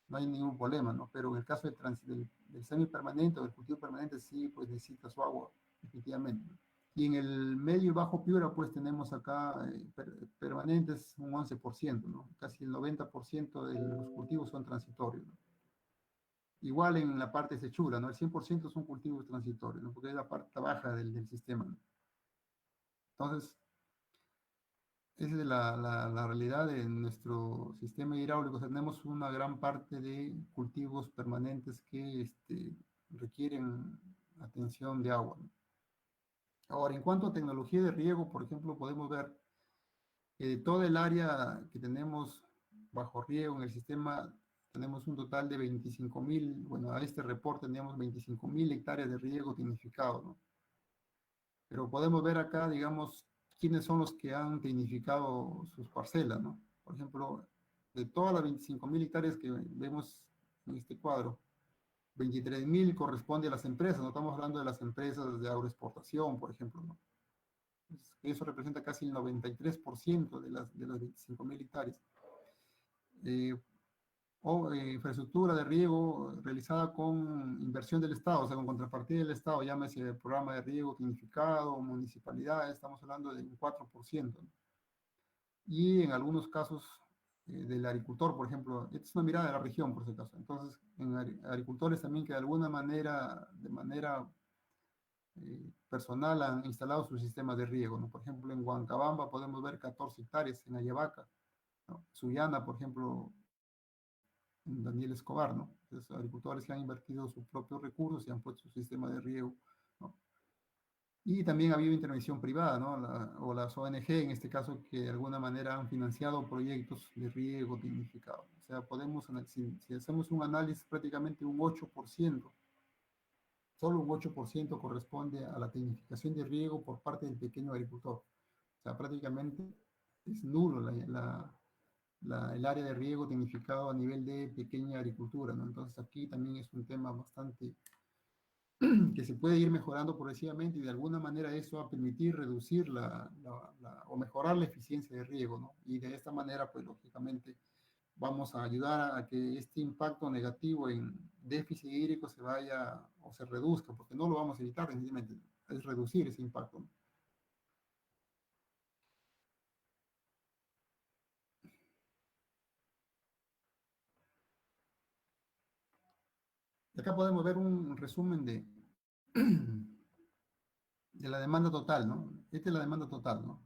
[SPEAKER 3] no hay ningún problema, ¿no? Pero en el caso del semipermanente o del cultivo permanente, sí, pues necesita su agua, definitivamente, ¿no? Y en el medio y bajo Piura, pues tenemos acá permanentes un 11%, ¿no? Casi el 90% de los cultivos son transitorios, ¿no? Igual en la parte sechura, ¿no? El 100% son cultivos transitorios, ¿no? Porque es la parte baja del sistema, ¿no? Entonces, esa es la realidad de nuestro sistema hidráulico. O sea, tenemos una gran parte de cultivos permanentes que requieren atención de agua, ¿no? Ahora, en cuanto a tecnología de riego, por ejemplo, podemos ver que toda el área que tenemos bajo riego en el sistema, tenemos un total de 25.000, bueno, a este reporte teníamos 25.000 hectáreas de riego tecnificado, ¿no? Pero podemos ver acá, digamos, quiénes son los que han tecnificado sus parcelas, ¿no? Por ejemplo, de todas las 25.000 hectáreas que vemos en este cuadro, 23.000 corresponde a las empresas, no estamos hablando de las empresas de agroexportación, por ejemplo, ¿no? Eso representa casi el 93% de las 25.000 hectáreas. Infraestructura de riego realizada con inversión del Estado, o sea, con contrapartida del Estado, llámese programa de riego tecnificado, municipalidades, estamos hablando de un 4%, ¿no? Y en algunos casos del agricultor, por ejemplo, esta es una mirada de la región, por si acaso. Entonces, en agricultores también que de alguna manera, personal han instalado sus sistemas de riego, ¿no? Por ejemplo, en Huancabamba podemos ver 14 hectáreas, en Ayabaca, ¿no? Sullana, por ejemplo, Daniel Escobar, ¿no? Entonces, agricultores que han invertido sus propios recursos y han puesto su sistema de riego, ¿no? Y también ha habido intervención privada, ¿no? O las ONG, en este caso, que de alguna manera han financiado proyectos de riego dignificado. O sea, si hacemos un análisis, prácticamente un 8%, solo un 8% corresponde a la tecnificación de riego por parte del pequeño agricultor. O sea, prácticamente es nulo el área de riego tecnificado a nivel de pequeña agricultura, ¿no? Entonces aquí también es un tema bastante que se puede ir mejorando progresivamente y de alguna manera eso va a permitir reducir o mejorar la eficiencia de riego, ¿no? Y de esta manera, pues lógicamente vamos a ayudar a que este impacto negativo en déficit hídrico se vaya o se reduzca, porque no lo vamos a evitar, evidentemente, es reducir ese impacto, ¿no? Y acá podemos ver un resumen de la demanda total, ¿no? Esta es la demanda total, ¿no?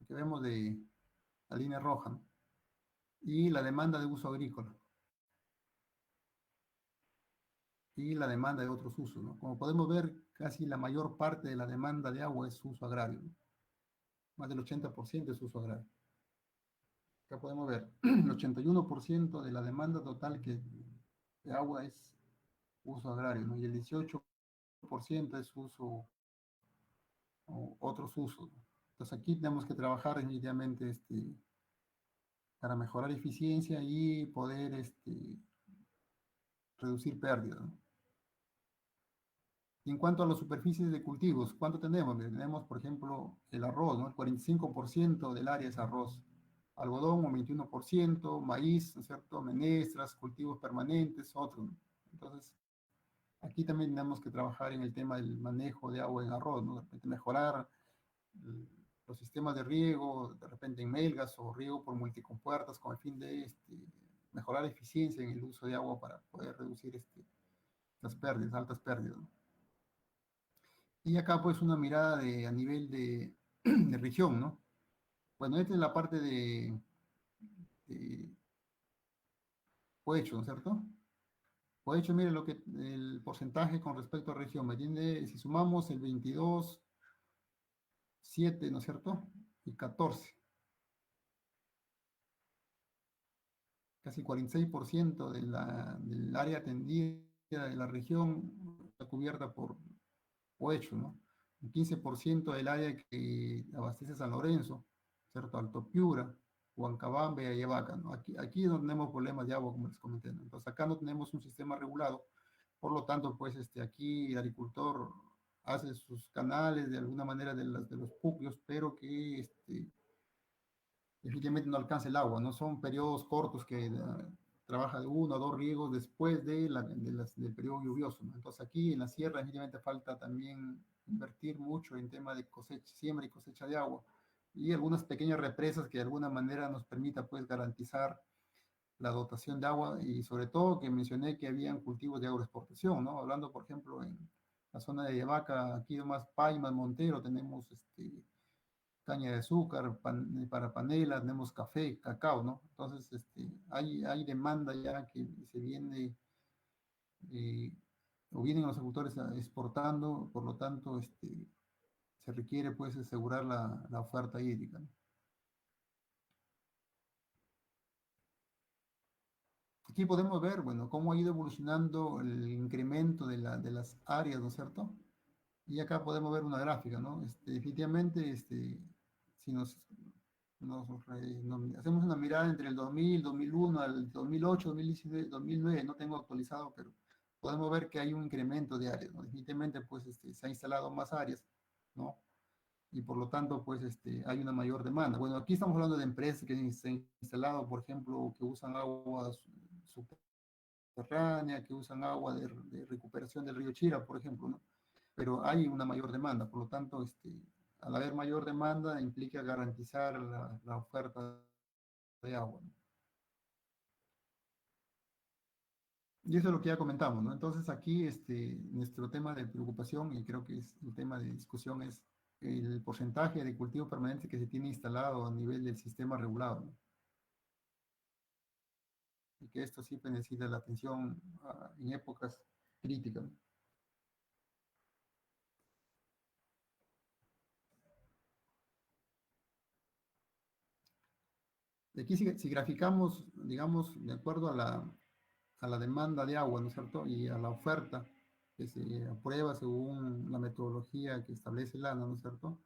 [SPEAKER 3] Que vemos la línea roja, ¿no? Y la demanda de uso agrícola. Y la demanda de otros usos, ¿no? Como podemos ver, casi la mayor parte de la demanda de agua es uso agrario, ¿no? Más del 80% es uso agrario. Acá podemos ver, el 81% de la demanda total de agua es uso agrario, ¿no? Y el 18% es uso o otros usos, ¿no? Entonces aquí tenemos que trabajar definitivamente para mejorar eficiencia y poder reducir pérdidas, ¿no? Y en cuanto a las superficies de cultivos, ¿cuánto tenemos? Tenemos, por ejemplo, el arroz, ¿no? El 45% del área es arroz. Algodón, un 21%, maíz, ¿no es cierto? Menestras, cultivos permanentes, otros, ¿no? Entonces, aquí también tenemos que trabajar en el tema del manejo de agua en arroz, ¿no? De repente mejorar los sistemas de riego, de repente en melgas o riego por multicompuertas con el fin de mejorar eficiencia en el uso de agua para poder reducir las pérdidas, altas pérdidas, ¿no? Y acá pues una mirada a nivel de región, ¿no? Bueno, esta es la parte de Cohecho, ¿no es cierto? Cohecho, mire el porcentaje con respecto a región, ¿me entiende? Si sumamos el 22, 7, ¿no es cierto? Y 14, casi 46% del área atendida de la región está cubierta por Cohecho, ¿no? Un 15% del área que abastece San Lorenzo, ¿cierto? Alto Piura, Huancabamba y Ayabaca, ¿no? Aquí no tenemos problemas de agua, como les comenté, ¿no? Entonces acá no tenemos un sistema regulado, por lo tanto, pues aquí el agricultor hace sus canales de alguna manera de los puquios, pero que definitivamente no alcanza el agua, ¿no? Son periodos cortos que trabaja de 1 o 2 riegos después del periodo lluvioso, ¿no? Entonces aquí en la sierra definitivamente falta también invertir mucho en tema de cosecha, siembra y cosecha de agua y algunas pequeñas represas que de alguna manera nos permita pues garantizar la dotación de agua y sobre todo que mencioné que habían cultivos de agroexportación, ¿no? Hablando por ejemplo en la zona de Yabaca, aquí más Paimas, Montero, tenemos caña de azúcar, para panela, tenemos café, cacao, ¿no? Entonces, hay demanda ya que se viene, eh, o vienen los agricultores exportando, por lo tanto, se requiere, pues, asegurar la oferta hídrica, ¿no? Aquí podemos ver, bueno, cómo ha ido evolucionando el incremento de las áreas, ¿no es cierto? Y acá podemos ver una gráfica, ¿no? Definitivamente, si hacemos una mirada entre el 2000, 2001 al 2008, 2019, 2009, no tengo actualizado, pero podemos ver que hay un incremento de áreas, ¿no? Definitivamente, pues, se ha instalado más áreas, ¿no? Y por lo tanto, pues, hay una mayor demanda. Bueno, aquí estamos hablando de empresas que se han instalado, por ejemplo, que usan agua subterránea, que usan agua de recuperación del río Chira, por ejemplo, ¿no? Pero hay una mayor demanda, por lo tanto, al haber mayor demanda implica garantizar la oferta de agua, ¿no? Y eso es lo que ya comentamos, ¿no? Entonces aquí nuestro tema de preocupación, y creo que es el tema de discusión, es el porcentaje de cultivo permanente que se tiene instalado a nivel del sistema regulado, ¿no? Y que esto siempre necesita la atención en épocas críticas, ¿no? Y aquí si graficamos, digamos, de acuerdo a la demanda de agua, ¿no es cierto? Y a la oferta que se aprueba según la metodología que establece el ANA, ¿no es cierto?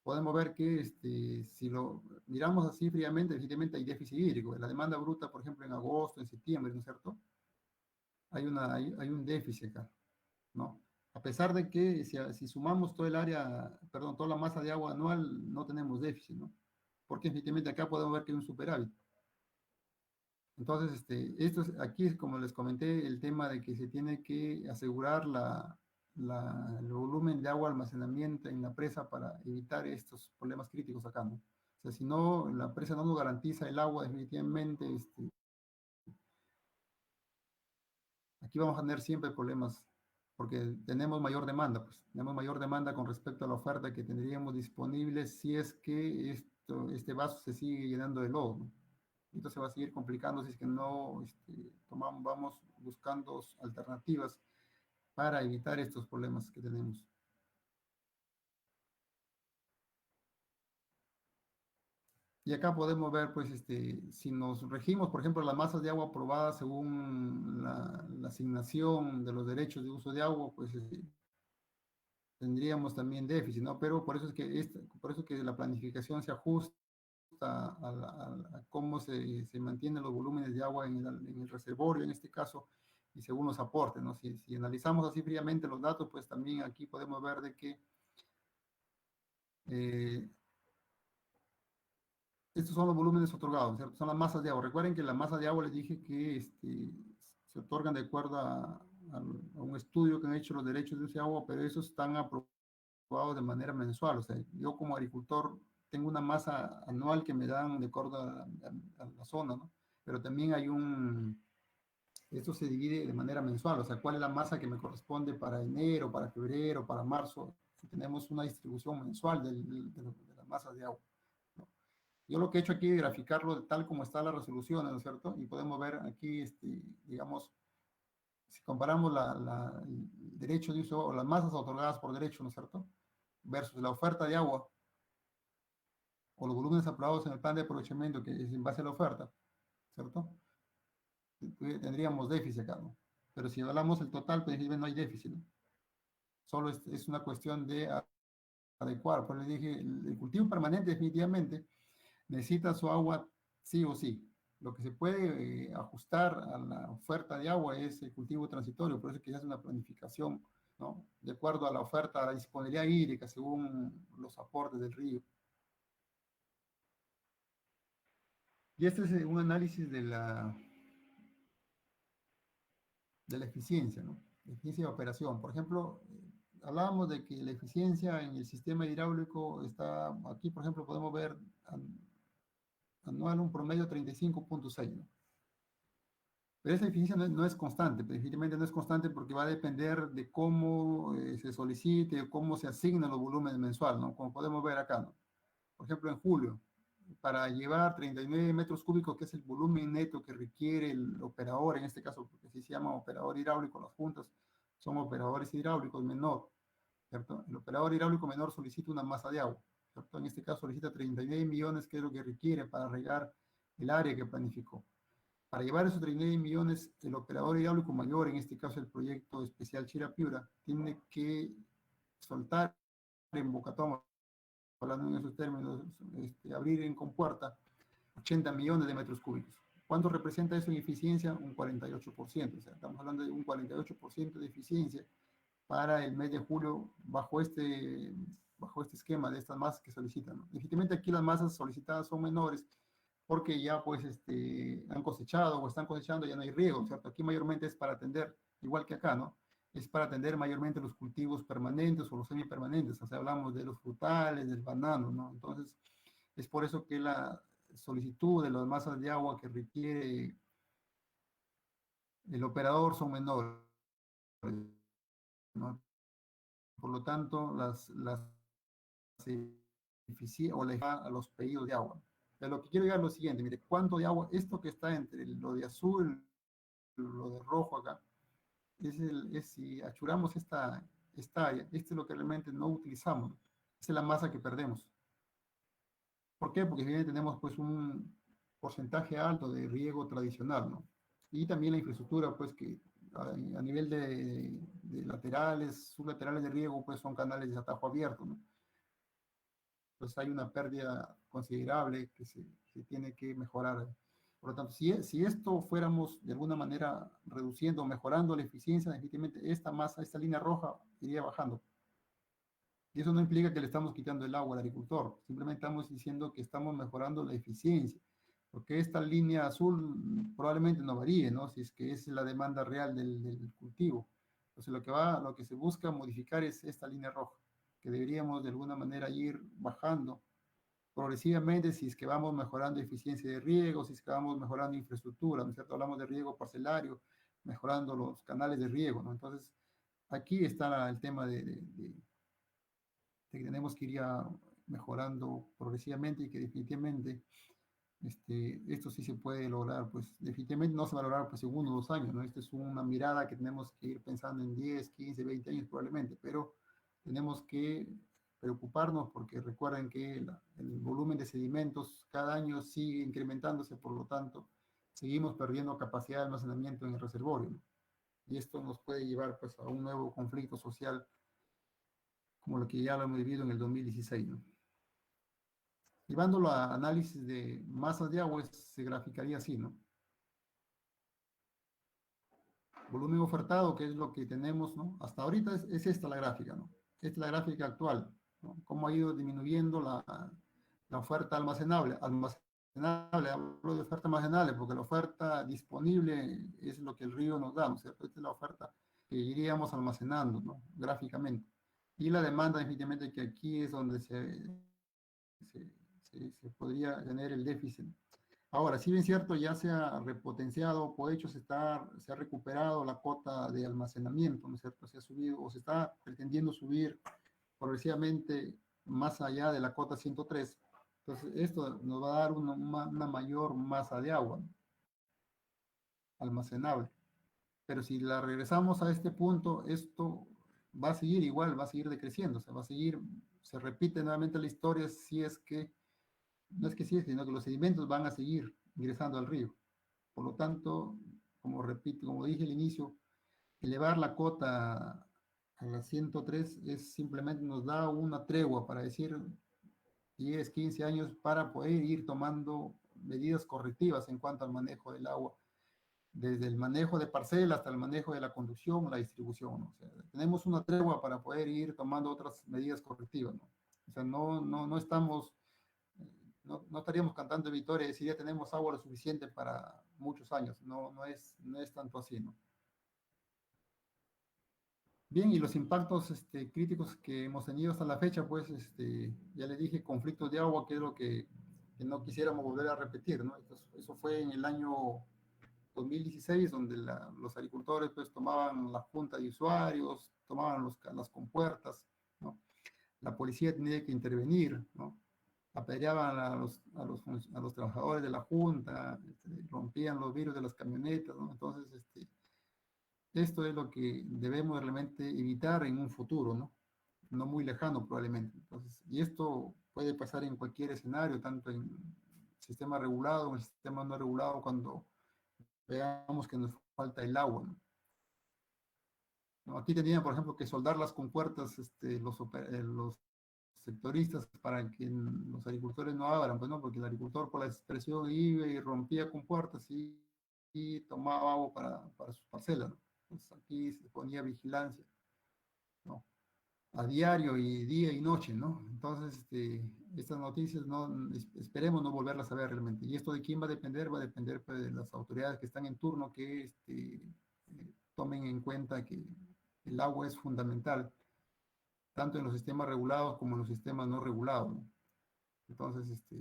[SPEAKER 3] Podemos ver que si lo miramos así fríamente, evidentemente hay déficit hídrico. La demanda bruta, por ejemplo, en agosto, en septiembre, ¿no es cierto? Hay un déficit acá, ¿no? A pesar de que si sumamos todo el área, perdón, toda la masa de agua anual, no tenemos déficit, ¿no? Porque efectivamente acá podemos ver que hay un superávit. Entonces, aquí es como les comenté, el tema de que se tiene que asegurar el volumen de agua almacenamiento en la presa para evitar estos problemas críticos acá, ¿no? O sea, si no, la presa no nos garantiza el agua, definitivamente, aquí vamos a tener siempre problemas, porque tenemos mayor demanda, pues, tenemos mayor demanda con respecto a la oferta que tendríamos disponible si es que este vaso se sigue llenando de lodo, ¿no? Entonces se va a seguir complicando si es que no vamos buscando alternativas para evitar estos problemas que tenemos. Y acá podemos ver, pues, si nos regimos, por ejemplo, las masas de agua aprobadas según la asignación de los derechos de uso de agua, pues tendríamos también déficit, ¿no? Pero por eso es que, por eso que la planificación se ajusta a cómo se mantienen los volúmenes de agua en el reservorio, en este caso, y según los aportes, ¿no? Si analizamos así fríamente los datos, pues también aquí podemos ver de que eh, estos son los volúmenes otorgados, ¿cierto? Son las masas de agua. Recuerden que la masa de agua les dije que se otorgan de acuerdo a un estudio que han hecho los derechos de ese agua, pero esos están aprobados de manera mensual. O sea, yo como agricultor tengo una masa anual que me dan de acuerdo a la zona, ¿no? Pero también esto se divide de manera mensual, o sea, cuál es la masa que me corresponde para enero, para febrero, para marzo. Si tenemos una distribución mensual de la masa de agua, ¿no? Yo lo que he hecho aquí es graficarlo tal como está la resolución, ¿no es cierto? Y podemos ver aquí, digamos, si comparamos el derecho de uso o las masas otorgadas por derecho, ¿no es cierto? Versus la oferta de agua o los volúmenes aprobados en el plan de aprovechamiento que es en base a la oferta, ¿cierto? Tendríamos déficit acá, ¿no? Pero si hablamos el total, pues no hay déficit, ¿no? Solo es una cuestión de adecuar. Pues les dije, el cultivo permanente definitivamente necesita su agua sí o sí. Lo que se puede ajustar a la oferta de agua es el cultivo transitorio, por eso es que se hace una planificación, ¿no? De acuerdo a la oferta, a la disponibilidad hídrica, según los aportes del río. Y este es un análisis de la eficiencia, ¿no? Eficiencia de operación. Por ejemplo, hablábamos de que la eficiencia en el sistema hidráulico está, aquí por ejemplo podemos ver anual un promedio 35.6, ¿no? Pero esa eficiencia no es constante, definitivamente no es constante porque va a depender de cómo se solicite, cómo se asignan los volúmenes mensual, ¿no? Como podemos ver acá, ¿no? Por ejemplo, en julio, para llevar 39 metros cúbicos, que es el volumen neto que requiere el operador, en este caso, porque así se llama operador hidráulico, las juntas son operadores hidráulicos menor, ¿cierto? El operador hidráulico menor solicita una masa de agua, ¿cierto? En este caso solicita 39 millones, que es lo que requiere para regar el área que planificó. Para llevar esos 39 millones, el operador hidráulico mayor, en este caso el proyecto especial Chira-Piura, tiene que soltar en Bocatoma, hablando en esos términos, abrir en compuerta 80 millones de metros cúbicos. ¿Cuánto representa eso en eficiencia? Un 48%. O sea, estamos hablando de un 48% de eficiencia para el mes de julio bajo este esquema de estas masas que solicitan, ¿no? Efectivamente aquí las masas solicitadas son menores porque ya pues han cosechado o están cosechando, ya no hay riego, ¿cierto? Aquí mayormente es para atender, igual que acá, ¿no? Es para atender mayormente los cultivos permanentes o los semipermanentes, o sea, hablamos de los frutales, del banano, ¿no? Entonces, es por eso que la solicitud de las masas de agua que requiere el operador son menores, ¿no? Por lo tanto, las o le da a los pedidos de agua. Pero lo que quiero llegar es lo siguiente, mire, ¿cuánto de agua? Esto que está entre lo de azul, lo de rojo acá, es si achuramos esta área, esto es lo que realmente no utilizamos, esta es la masa que perdemos. ¿Por qué? Porque si tenemos pues un porcentaje alto de riego tradicional, ¿no? Y también la infraestructura, pues que a nivel de laterales, sublaterales de riego, pues son canales de atajo abierto, ¿no? Pues hay una pérdida considerable que se tiene que mejorar. Por lo tanto, si esto fuéramos de alguna manera reduciendo o mejorando la eficiencia, definitivamente esta masa, esta línea roja iría bajando. Y eso no implica que le estamos quitando el agua al agricultor, simplemente estamos diciendo que estamos mejorando la eficiencia, porque esta línea azul probablemente no varíe, ¿no? Si es que es la demanda real del cultivo. Entonces lo que se busca modificar es esta línea roja, que deberíamos de alguna manera ir bajando progresivamente si es que vamos mejorando eficiencia de riego, si es que vamos mejorando infraestructura, ¿no es cierto? Hablamos de riego parcelario, mejorando los canales de riego, ¿no? Entonces, aquí está el tema de que tenemos que ir mejorando progresivamente y que definitivamente esto sí se puede lograr, pues definitivamente no se va a lograr pues en 1 o 2 años, ¿no? Esta es una mirada que tenemos que ir pensando en 10, 15, 20 años probablemente, pero tenemos que preocuparnos porque recuerden que el volumen de sedimentos cada año sigue incrementándose, por lo tanto, seguimos perdiendo capacidad de almacenamiento en el reservorio, ¿no? Y esto nos puede llevar pues a un nuevo conflicto social como lo que ya lo hemos vivido en el 2016, ¿no? Llevándolo a análisis de masas de agua, se graficaría así, ¿no? Volumen ofertado, que es lo que tenemos, ¿no? Hasta ahorita es esta la gráfica, ¿no? Esta es la gráfica actual, ¿no? Cómo ha ido disminuyendo la oferta almacenable. Almacenable, hablo de oferta almacenable, porque la oferta disponible es lo que el río nos da, ¿no es cierto? Esta es la oferta que iríamos almacenando, ¿no? Gráficamente. Y la demanda, definitivamente, que aquí es donde se podría tener el déficit. Ahora, si bien es cierto, ya se ha repotenciado, por hecho se ha recuperado la cuota de almacenamiento, ¿no es cierto? Se ha subido o se está pretendiendo subir progresivamente más allá de la cota 103. Entonces, esto nos va a dar una mayor masa de agua, ¿no? Almacenable. Pero si la regresamos a este punto, esto va a seguir igual, va a seguir decreciendo, se va a seguir, se repite nuevamente la historia si es que, no es que sí, sino que los sedimentos van a seguir ingresando al río. Por lo tanto, como repito, como dije al inicio, elevar la cota a la 103 es simplemente nos da una tregua para decir 10, 15 años para poder ir tomando medidas correctivas en cuanto al manejo del agua, desde el manejo de parcela hasta el manejo de la conducción, la distribución, ¿no? O sea, tenemos una tregua para poder ir tomando otras medidas correctivas, ¿no? O sea, no estamos, no estaríamos cantando victoria y decir ya tenemos agua lo suficiente para muchos años. No es tanto así, ¿no? Bien, y los impactos críticos que hemos tenido hasta la fecha, pues ya le dije, conflictos de agua, que es lo que no quisiéramos volver a repetir, ¿no? Entonces, eso fue en el año 2016, donde los agricultores pues tomaban la junta de usuarios, tomaban las compuertas, ¿no? La policía tenía que intervenir, ¿no? Apedreaban a los trabajadores de la junta, rompían los vidrios de las camionetas, ¿no? Entonces, esto es lo que debemos realmente evitar en un futuro, ¿no? No muy lejano probablemente. Entonces, y esto puede pasar en cualquier escenario, tanto en sistema regulado o en el sistema no regulado, cuando veamos que nos falta el agua, ¿no? ¿No? Aquí tenían, por ejemplo, que soldar las compuertas los sectoristas para que los agricultores no abran, pues no, porque el agricultor por la expresión iba y rompía compuertas y tomaba agua para sus parcelas, ¿no? Pues aquí se ponía vigilancia, ¿no? A diario y día y noche, ¿no? Entonces, estas noticias esperemos no volverlas a ver realmente. ¿Y esto de quién va a depender? Va a depender pues, de las autoridades que están en turno que tomen en cuenta que el agua es fundamental, tanto en los sistemas regulados como en los sistemas no regulados, ¿no? Entonces, esto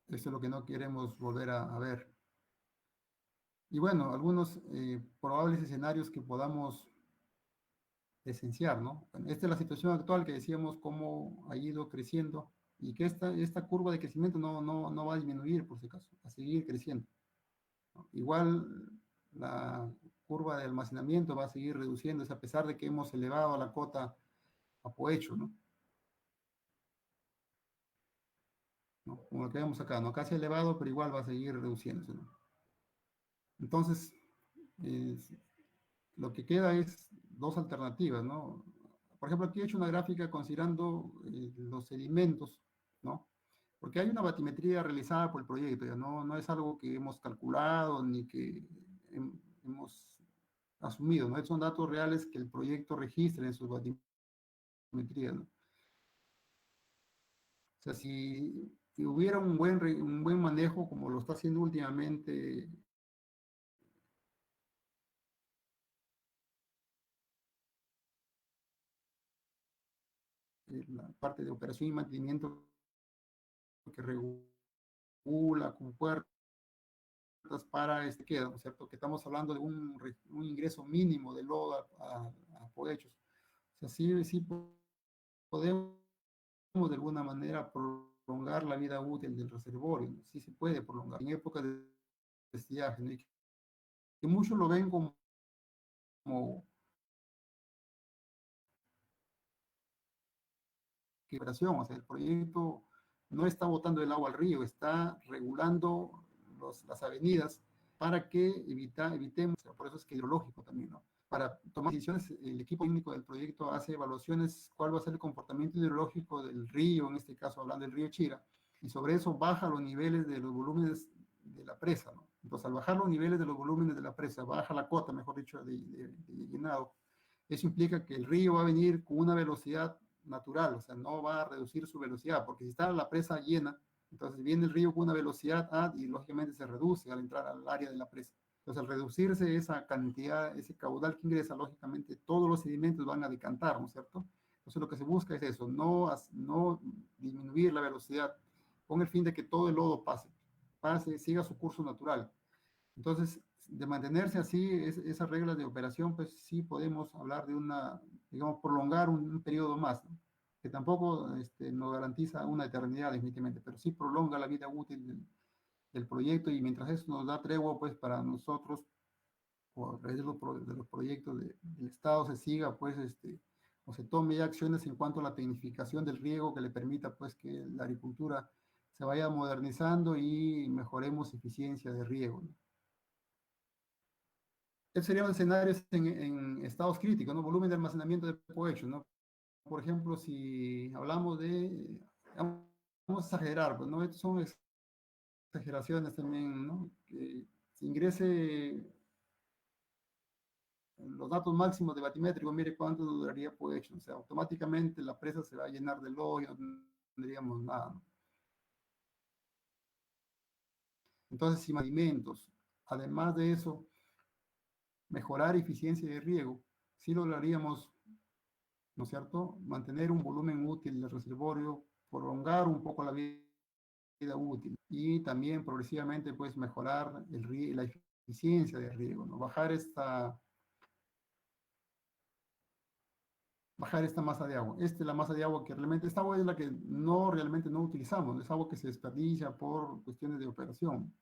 [SPEAKER 3] es lo que no queremos volver a ver. Y bueno, algunos probables escenarios que podamos esencial, ¿no? Bueno, esta es la situación actual que decíamos cómo ha ido creciendo y que esta curva de crecimiento no va a disminuir por si acaso, va a seguir creciendo, ¿no? Igual la curva de almacenamiento va a seguir reduciéndose a pesar de que hemos elevado la cota a Poecho, ¿no? ¿No? Como lo que vemos acá, ¿no? Casi elevado, pero igual va a seguir reduciéndose, ¿no? Entonces, lo que queda es dos alternativas, ¿no? Por ejemplo, aquí he hecho una gráfica considerando los sedimentos, ¿no? Porque hay una batimetría realizada por el proyecto, ya no es algo que hemos calculado ni que hemos asumido, ¿no? Son datos reales que el proyecto registra en sus batimetrías, ¿no? O sea, si hubiera un buen manejo, como lo está haciendo últimamente la parte de operación y mantenimiento que regula con puertas para queda, ¿no es cierto? Que estamos hablando de un ingreso mínimo de lodo a Podechos. O sea, sí podemos de alguna manera prolongar la vida útil del reservorio, ¿no? Sí se puede prolongar en épocas de estiaje, ¿no? Y que muchos lo ven como quebración, o sea, el proyecto no está botando el agua al río, está regulando las avenidas para que evitemos, por eso es que hidrológico también, ¿no? Para tomar decisiones, el equipo técnico del proyecto hace evaluaciones, cuál va a ser el comportamiento hidrológico del río, en este caso hablando del río Chira, y sobre eso baja los niveles de los volúmenes de la presa, ¿no? Entonces, al bajar los niveles de los volúmenes de la presa, baja la cota, mejor dicho, de llenado, eso implica que el río va a venir con una velocidad natural, o sea, no va a reducir su velocidad, porque si está la presa llena, entonces viene el río con una velocidad A y lógicamente se reduce al entrar al área de la presa. Entonces, al reducirse esa cantidad, ese caudal que ingresa, lógicamente todos los sedimentos van a decantar, ¿no es cierto? Entonces, lo que se busca es eso, no disminuir la velocidad con el fin de que todo el lodo pase, siga su curso natural. Entonces, de mantenerse así, esas reglas de operación, pues sí podemos hablar de una, digamos, prolongar un periodo más, ¿no? Que tampoco no garantiza una eternidad definitivamente, pero sí prolonga la vida útil del proyecto y mientras eso nos da tregua, pues para nosotros, o a través de los proyectos del Estado, se siga, pues, o se tome ya acciones en cuanto a la tecnificación del riego que le permita, pues, que la agricultura se vaya modernizando y mejoremos eficiencia de riego, ¿no? Estos serían escenarios en estados críticos, ¿no? Volumen de almacenamiento de cohecho, ¿no? Por ejemplo, si hablamos vamos a exagerar, pues, ¿no? Estas son exageraciones también, ¿no? Que se ingrese los datos máximos de batimétrico, mire cuánto duraría cohecho, o sea, automáticamente la presa se va a llenar de lodo y no tendríamos nada, ¿no? Entonces, si alimentos, además de eso, mejorar eficiencia de riego, sí lograríamos, ¿no es cierto?, mantener un volumen útil del reservorio, prolongar un poco la vida útil y también progresivamente pues mejorar la eficiencia de riego, ¿no? Bajar esta masa de agua. Esta es la masa de agua que realmente, esta agua es la que realmente no utilizamos, es agua que se desperdicia por cuestiones de operación.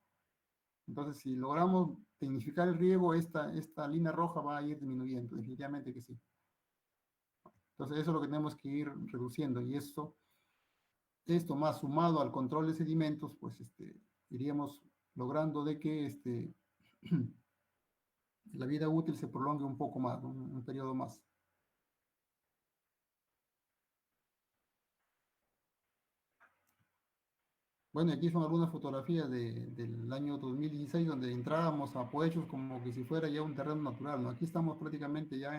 [SPEAKER 3] Entonces, si logramos tecnificar el riego, esta línea roja va a ir disminuyendo, definitivamente que sí. Entonces, eso es lo que tenemos que ir reduciendo y esto más sumado al control de sedimentos, pues iríamos logrando de que la vida útil se prolongue un poco más, ¿no? Un periodo más. Bueno, aquí son algunas fotografías del año 2016 donde entrábamos a Poechos como que si fuera ya un terreno natural, ¿no? Aquí estamos prácticamente ya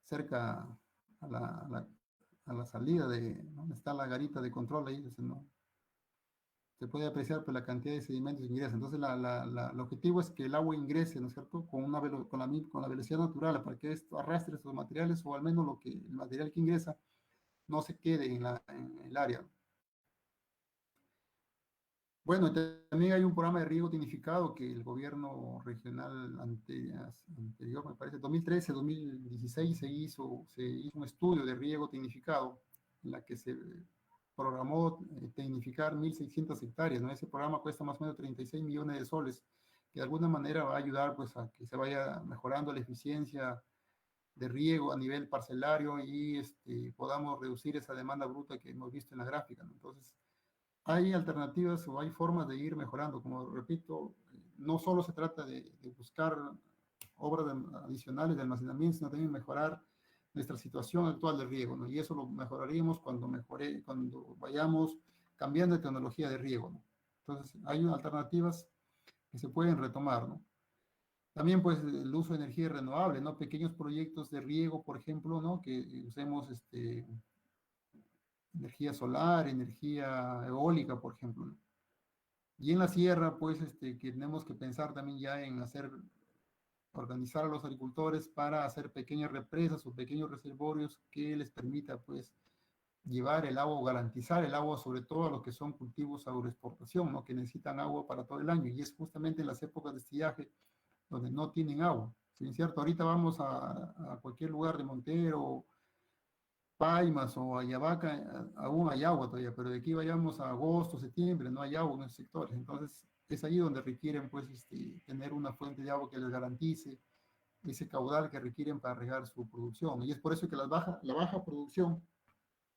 [SPEAKER 3] cerca a la salida de donde está la garita de control ahí, ¿no? Se puede apreciar por la cantidad de sedimentos que ingresan. Entonces, el objetivo es que el agua ingrese, ¿no es cierto?, con la velocidad natural, para que esto arrastre estos materiales, o al menos el material que ingresa no se quede en el área. Bueno, también hay un programa de riego tecnificado que el gobierno regional anterior, me parece, 2013, 2016, se hizo un estudio de riego tecnificado en la que se programó tecnificar 1.600 hectáreas, ¿no? Ese programa cuesta más o menos 36 millones de soles, que de alguna manera va a ayudar pues a que se vaya mejorando la eficiencia de riego a nivel parcelario y podamos reducir esa demanda bruta que hemos visto en la gráfica, ¿no? Entonces, hay alternativas o hay formas de ir mejorando. Como repito, no solo se trata de buscar obras adicionales de almacenamiento, sino también mejorar nuestra situación actual de riego, ¿no? Y eso lo mejoraríamos cuando vayamos cambiando de tecnología de riego, ¿no? Entonces, hay alternativas que se pueden retomar, ¿no? También, pues, el uso de energía renovable, ¿no? Pequeños proyectos de riego, por ejemplo, ¿no? Que usemos energía solar, energía eólica, por ejemplo, ¿no? Y en la sierra, pues, que tenemos que pensar también ya en organizar a los agricultores para hacer pequeñas represas o pequeños reservorios que les permita, pues, llevar el agua o garantizar el agua, sobre todo a los que son cultivos agroexportación, ¿no? Que necesitan agua para todo el año. Y es justamente en las épocas de estiaje donde no tienen agua. ¿Sí? ¿Cierto? Ahorita vamos a cualquier lugar de Montero, Paimas o Ayabaca, aún hay agua todavía, pero de aquí vayamos a agosto, septiembre, no hay agua en esos sectores. Entonces, es ahí donde requieren, pues, tener una fuente de agua que les garantice ese caudal que requieren para regar su producción. Y es por eso que la baja producción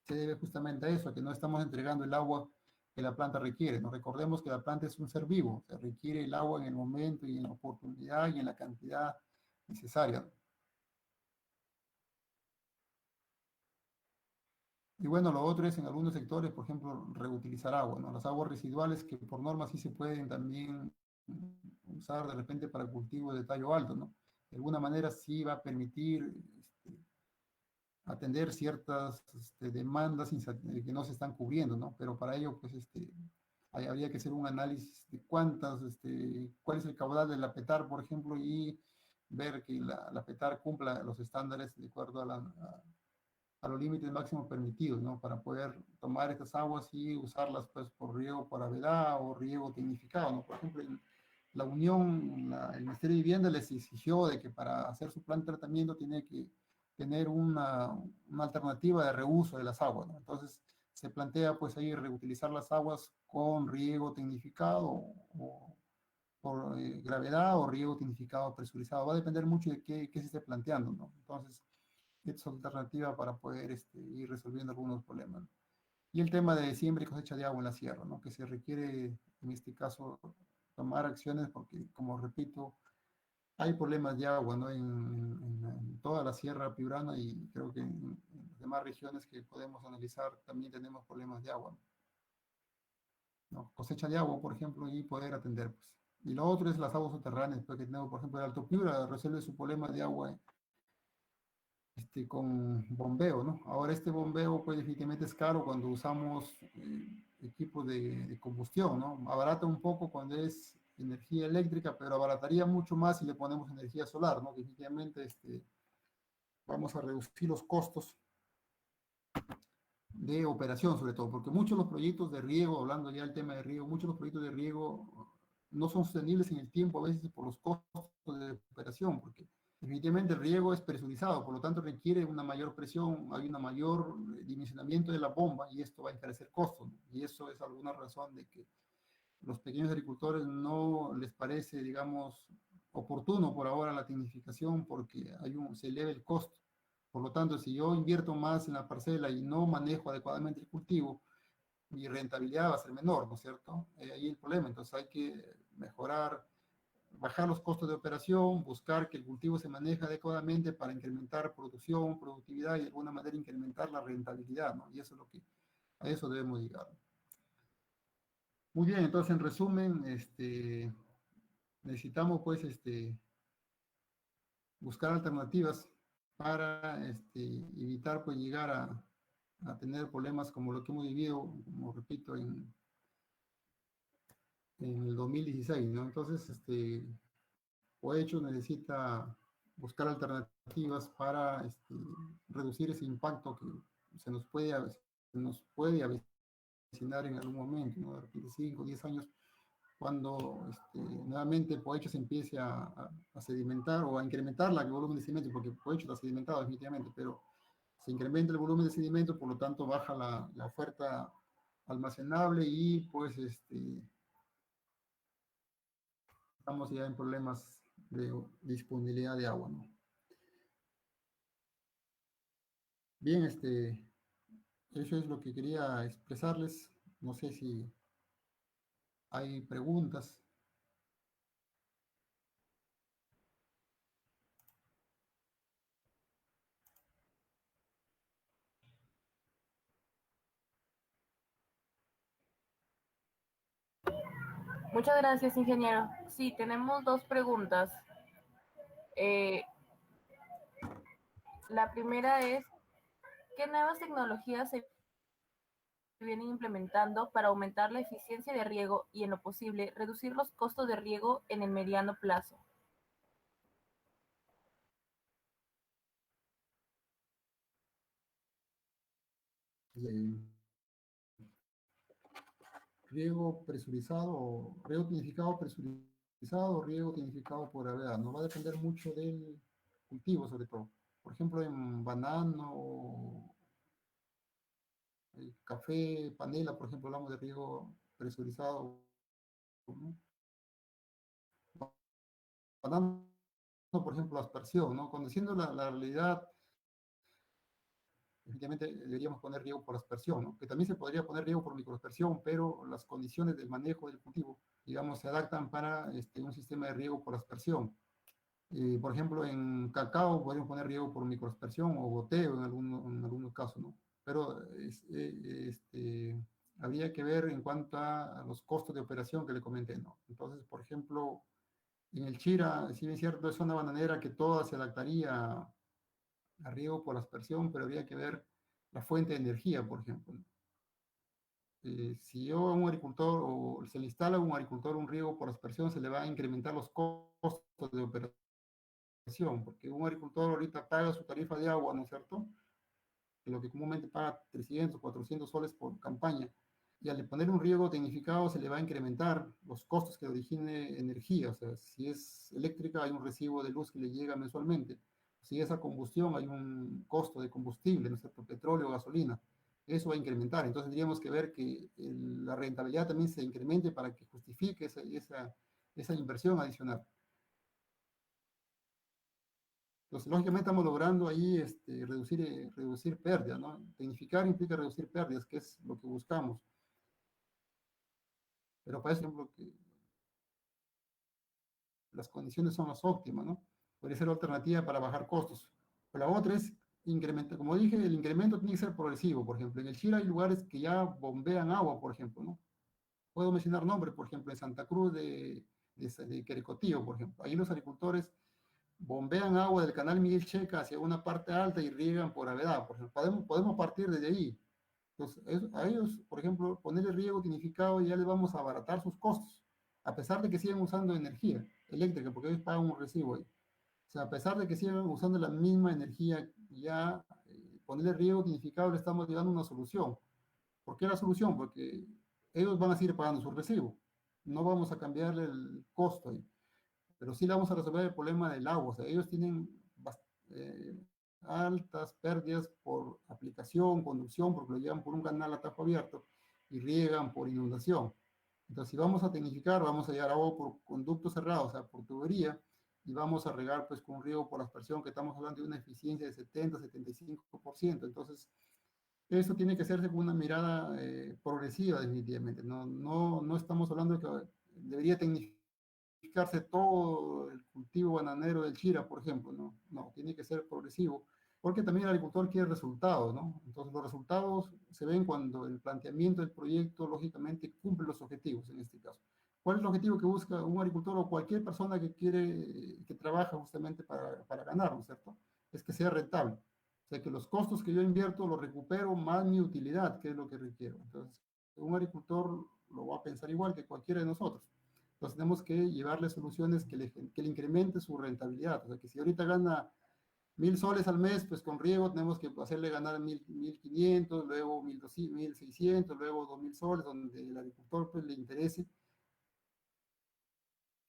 [SPEAKER 3] se debe justamente a eso, a que no estamos entregando el agua que la planta requiere. Nos recordemos que la planta es un ser vivo, se requiere el agua en el momento y en la oportunidad y en la cantidad necesaria. Y bueno, lo otro es en algunos sectores, por ejemplo, reutilizar agua, ¿no? Las aguas residuales que por norma sí se pueden también usar de repente para cultivo de tallo alto, ¿no? De alguna manera sí va a permitir atender ciertas demandas que no se están cubriendo, ¿no? Pero para ello, pues, habría que hacer un análisis de cuál es el caudal de la PETAR, por ejemplo, y ver que la PETAR cumpla los estándares de acuerdo a los límites máximos permitidos, ¿no? Para poder tomar estas aguas y usarlas, pues, por riego por avedad o riego tecnificado, ¿no? Por ejemplo, la Unión, el Ministerio de Vivienda les exigió de que para hacer su plan de tratamiento tiene que tener una alternativa de reuso de las aguas, ¿no? Entonces, se plantea, pues, ahí reutilizar las aguas con riego tecnificado o por gravedad o riego tecnificado presurizado. Va a depender mucho de qué se esté planteando, ¿no? Entonces, es alternativa para poder ir resolviendo algunos problemas. Y el tema de siembra y cosecha de agua en la sierra, ¿no? Que se requiere, en este caso, tomar acciones porque, como repito, hay problemas de agua, ¿no? En toda la sierra piurana y creo que en las demás regiones que podemos analizar también tenemos problemas de agua, ¿no? Cosecha de agua, por ejemplo, y poder atender, pues. Y lo otro es las aguas subterráneas, porque tenemos, por ejemplo, el Alto Piura resuelve su problema de agua con bombeo, ¿no? Ahora este bombeo pues definitivamente es caro cuando usamos equipos de combustión, ¿no? Abarata un poco cuando es energía eléctrica, pero abarataría mucho más si le ponemos energía solar, ¿no? Definitivamente vamos a reducir los costos de operación sobre todo, porque muchos de los proyectos de riego, hablando ya del tema de riego, muchos de los proyectos de riego no son sostenibles en el tiempo a veces por los costos de operación, porque definitivamente el riego es presurizado, por lo tanto requiere una mayor presión, hay un mayor dimensionamiento de la bomba y esto va a encarecer costos, ¿no? Y eso es alguna razón de que los pequeños agricultores no les parece, digamos, oportuno por ahora la tecnificación porque se eleva el costo. Por lo tanto, si yo invierto más en la parcela y no manejo adecuadamente el cultivo, mi rentabilidad va a ser menor, ¿no es cierto? Ahí el problema. Entonces hay que mejorar, bajar los costos de operación, buscar que el cultivo se maneje adecuadamente para incrementar producción, productividad y de alguna manera incrementar la rentabilidad, ¿no? Y eso es a eso debemos llegar. Muy bien, entonces en resumen, necesitamos pues buscar alternativas para evitar pues llegar a tener problemas como lo que hemos vivido, como repito, en el 2016, ¿no? Entonces, Cohecho necesita buscar alternativas para reducir ese impacto que se nos puede avecinar en algún momento, ¿no? De repente 5 o 10 años cuando nuevamente Pohecho se empiece a sedimentar o a incrementar el volumen de sedimento, porque Pohecho está sedimentado definitivamente, pero se incrementa el volumen de sedimento, por lo tanto baja la oferta almacenable y pues estamos ya en problemas de disponibilidad de agua, ¿no? Bien, eso es lo que quería expresarles. No sé si hay preguntas.
[SPEAKER 2] Muchas gracias, ingeniero. Sí, tenemos dos preguntas. Eh, la primera es, ¿qué nuevas tecnologías se vienen implementando para aumentar la eficiencia de riego y, en lo posible, reducir los costos de riego en el mediano plazo?
[SPEAKER 3] Eh, riego presurizado, riego tonificado presurizado, riego tonificado por gravedad. No va a depender mucho del cultivo, sobre todo. Por ejemplo, en banano café, panela, por ejemplo, hablamos de riego presurizado, ¿no? Banano, por ejemplo, aspersión, ¿no? Conociendo la realidad, efectivamente deberíamos poner riego por aspersión, ¿no? Que también se podría poner riego por microaspersión, pero las condiciones del manejo del cultivo, digamos, se adaptan para un sistema de riego por aspersión. Por ejemplo, en cacao podríamos poner riego por microaspersión o goteo en algunos casos, ¿no? Pero habría que ver en cuanto a los costos de operación que le comenté, ¿no? Entonces, por ejemplo, en el Chira, si bien es cierto, es una bananera que toda se adaptaría a riego por aspersión, pero habría que ver la fuente de energía, por ejemplo, ¿no? Si yo a un agricultor o se le instala a un agricultor un riego por aspersión, se le va a incrementar los costos de operación, porque un agricultor ahorita paga su tarifa de agua, ¿no es cierto? Lo que comúnmente paga 300, 400 soles por campaña. Y al poner un riego tecnificado se le va a incrementar los costos que origine energía. O sea, si es eléctrica hay un recibo de luz que le llega mensualmente. Si es a combustión hay un costo de combustible, ¿no es cierto? Petróleo, gasolina. Eso va a incrementar. Entonces tendríamos que ver que la rentabilidad también se incremente para que justifique esa inversión adicional. Entonces, lógicamente estamos logrando ahí reducir pérdidas, ¿no? Tecnificar implica reducir pérdidas, que es lo que buscamos. Pero para eso, por ejemplo, que las condiciones son las óptimas, ¿no? Podría ser alternativa para bajar costos. Pero la otra es incrementar, como dije, el incremento tiene que ser progresivo. Por ejemplo, en el Chile hay lugares que ya bombean agua, por ejemplo, ¿no? Puedo mencionar nombres, por ejemplo, en Santa Cruz de Querecotío, por ejemplo. Ahí los agricultores bombean agua del canal Miguel Checa hacia una parte alta y riegan por Avedá. Por ejemplo, podemos partir desde ahí. Entonces, a ellos, por ejemplo, ponerle riego tinificado ya les vamos a abaratar sus costos, a pesar de que sigan usando energía eléctrica, porque ellos pagan un recibo ahí. O sea, a pesar de que sigan usando la misma energía, ya ponerle riego tinificado le estamos dando una solución. ¿Por qué la solución? Porque ellos van a seguir pagando su recibo. No vamos a cambiarle el costo ahí, pero sí le vamos a resolver el problema del agua. O sea, ellos tienen eh, altas pérdidas por aplicación, conducción, porque lo llevan por un canal a tajo abierto y riegan por inundación. Entonces, si vamos a tecnificar, vamos a llevar agua por conducto cerrado, o sea, por tubería, y vamos a regar pues con riego por aspersión, que estamos hablando de una eficiencia de 70-75%. Entonces, eso tiene que hacerse con una mirada progresiva, definitivamente. No estamos hablando de que debería tecnificarse todo el cultivo bananero del Chira, por ejemplo. No, tiene que ser progresivo, porque también el agricultor quiere resultados, ¿no? Entonces, los resultados se ven cuando el planteamiento del proyecto, lógicamente, cumple los objetivos en este caso. ¿Cuál es el objetivo que busca un agricultor o cualquier persona que trabaja justamente para ganar, ¿no es cierto? Es que sea rentable. O sea, que los costos que yo invierto los recupero más mi utilidad, que es lo que requiero. Entonces, un agricultor lo va a pensar igual que cualquiera de nosotros. Entonces, tenemos que llevarle soluciones que le incremente su rentabilidad. O sea, que si ahorita gana 1.000 soles al mes, pues con riego tenemos que hacerle ganar 1.500, luego 1.600, luego 2.000 soles, donde el agricultor pues le interese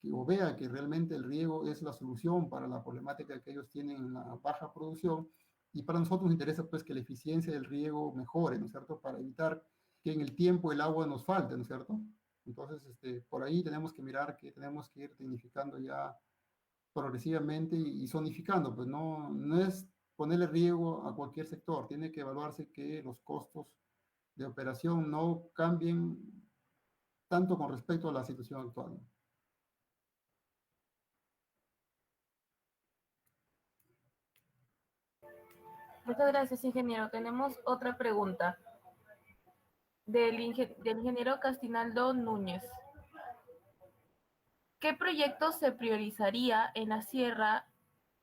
[SPEAKER 3] o vea que realmente el riego es la solución para la problemática que ellos tienen en la baja producción, y para nosotros nos interesa pues que la eficiencia del riego mejore, ¿no es cierto? Para evitar que en el tiempo el agua nos falte, ¿no es cierto? Entonces, por ahí tenemos que mirar que tenemos que ir tecnificando ya progresivamente y zonificando, pues no es ponerle riego a cualquier sector, tiene que evaluarse que los costos de operación no cambien tanto con respecto a la situación actual.
[SPEAKER 2] Muchas gracias, ingeniero. Tenemos otra pregunta del ingeniero Castinaldo Núñez. ¿Qué proyectos se priorizaría en la sierra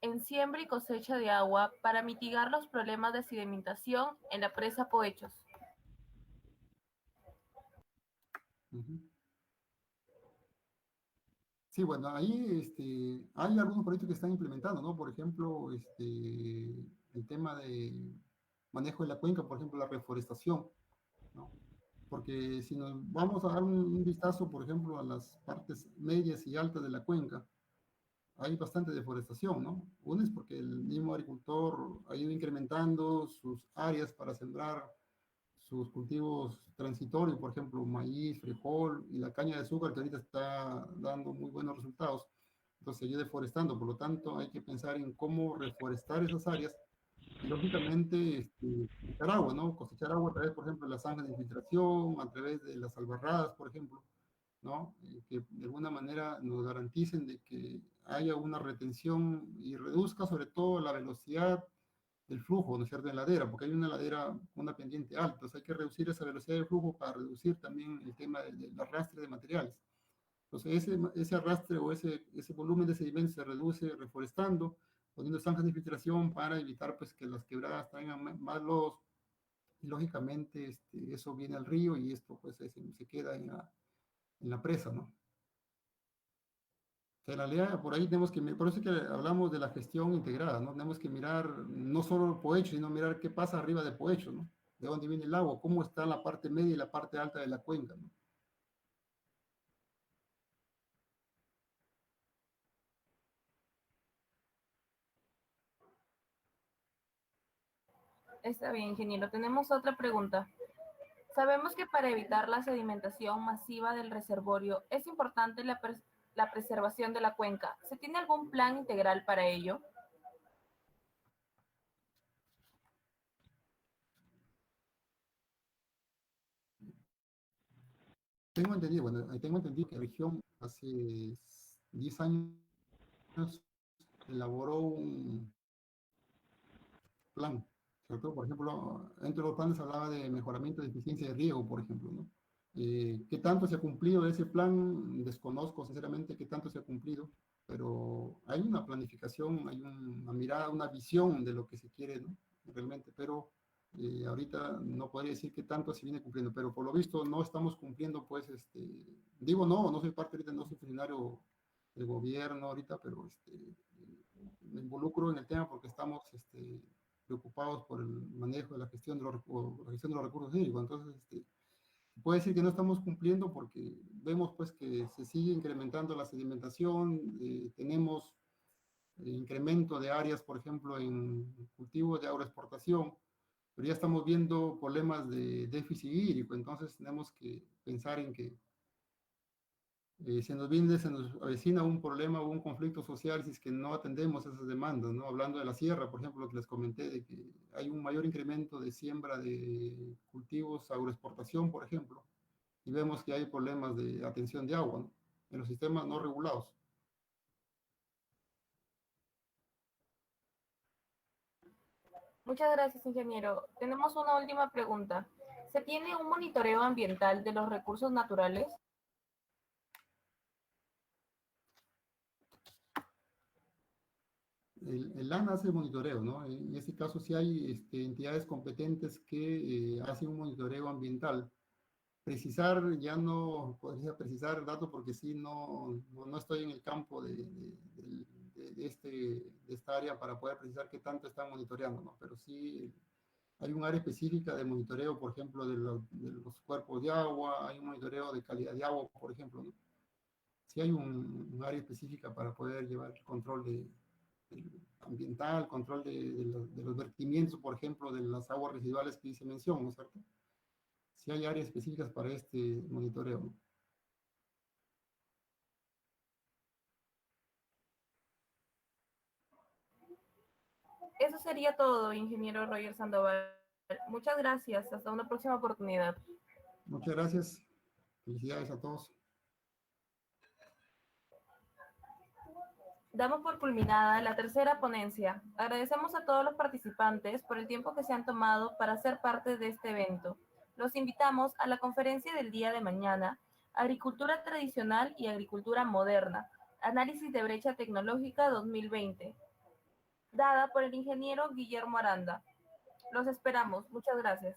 [SPEAKER 2] en siembra y cosecha de agua para mitigar los problemas de sedimentación en la presa Poechos?
[SPEAKER 3] Sí, bueno, ahí hay algunos proyectos que están implementando, ¿no? Por ejemplo, el tema de manejo de la cuenca, por ejemplo, la reforestación, ¿no? Porque si nos vamos a dar un vistazo, por ejemplo, a las partes medias y altas de la cuenca, hay bastante deforestación, ¿no? Uno es porque el mismo agricultor ha ido incrementando sus áreas para sembrar sus cultivos transitorios, por ejemplo, maíz, frijol y la caña de azúcar que ahorita está dando muy buenos resultados. Entonces seguir deforestando, por lo tanto hay que pensar en cómo reforestar esas áreas y lógicamente cosechar agua, ¿no? Cosechar agua a través, por ejemplo, de las zanjas de infiltración, a través de las albarradas, por ejemplo, ¿no? Que de alguna manera nos garanticen de que haya una retención y reduzca sobre todo la velocidad del flujo, ¿no es cierto?, en ladera, porque hay una ladera con una pendiente alta, entonces hay que reducir esa velocidad de flujo para reducir también el tema del arrastre de materiales. Entonces ese arrastre o ese volumen de sedimento se reduce reforestando, poniendo zanjas de filtración para evitar pues que las quebradas traigan más lodos y lógicamente eso viene al río y esto pues se queda en la presa, ¿no? En realidad, por ahí tenemos que, por eso es que hablamos de la gestión integrada, ¿no? Tenemos que mirar no solo Poecho, sino mirar qué pasa arriba de Poecho, ¿no? De dónde viene el agua, cómo está la parte media y la parte alta de la cuenca, ¿no?
[SPEAKER 2] Está bien, ingeniero. Tenemos otra pregunta. Sabemos que para evitar la sedimentación masiva del reservorio es importante la preservación de la cuenca. ¿Se tiene algún plan integral para ello?
[SPEAKER 3] Tengo entendido que la región hace 10 años elaboró un plan, ¿cierto? Por ejemplo, entre los planes hablaba de mejoramiento de eficiencia de riego, por ejemplo, ¿no? ¿Qué tanto se ha cumplido ese plan? Desconozco sinceramente qué tanto se ha cumplido, pero hay una planificación, hay una mirada, una visión de lo que se quiere, ¿no? Realmente, pero ahorita no podría decir qué tanto se viene cumpliendo, pero por lo visto no estamos cumpliendo, pues, digo no soy parte ahorita, no soy funcionario del gobierno ahorita, pero me involucro en el tema porque estamos preocupados por el manejo de la gestión la gestión de los recursos hídricos. Entonces, puede decir que no estamos cumpliendo porque vemos pues que se sigue incrementando la sedimentación, tenemos incremento de áreas, por ejemplo, en cultivos de agroexportación, pero ya estamos viendo problemas de déficit hídrico, entonces tenemos que pensar en que se nos avecina un problema o un conflicto social si es que no atendemos esas demandas, ¿no? Hablando de la sierra, por ejemplo, lo que les comenté, de que hay un mayor incremento de siembra de cultivos agroexportación, por ejemplo, y vemos que hay problemas de atención de agua, ¿no? En los sistemas no regulados.
[SPEAKER 2] Muchas gracias, ingeniero. Tenemos una última pregunta. ¿Se tiene un monitoreo ambiental de los recursos naturales?
[SPEAKER 3] El ANA hace monitoreo, ¿no? En este caso sí hay entidades competentes que hacen un monitoreo ambiental. Precisar, ya no podría precisar datos porque sí, no estoy en el campo de esta área para poder precisar qué tanto están monitoreando, ¿no? Pero sí hay un área específica de monitoreo, por ejemplo, de los cuerpos de agua, hay un monitoreo de calidad de agua, por ejemplo, ¿no? Sí hay un área específica para poder llevar el control ambiental, control de los vertimientos, por ejemplo, de las aguas residuales que se mencionan, ¿no es cierto? Sí hay áreas específicas para este monitoreo, ¿no?
[SPEAKER 2] Eso sería todo, ingeniero Roger Sandoval. Muchas gracias. Hasta una próxima oportunidad.
[SPEAKER 3] Muchas gracias. Felicidades a todos.
[SPEAKER 2] Damos por culminada la tercera ponencia. Agradecemos a todos los participantes por el tiempo que se han tomado para ser parte de este evento. Los invitamos a la conferencia del día de mañana, Agricultura Tradicional y Agricultura Moderna, Análisis de Brecha Tecnológica 2020, dada por el ingeniero Guillermo Aranda. Los esperamos. Muchas gracias.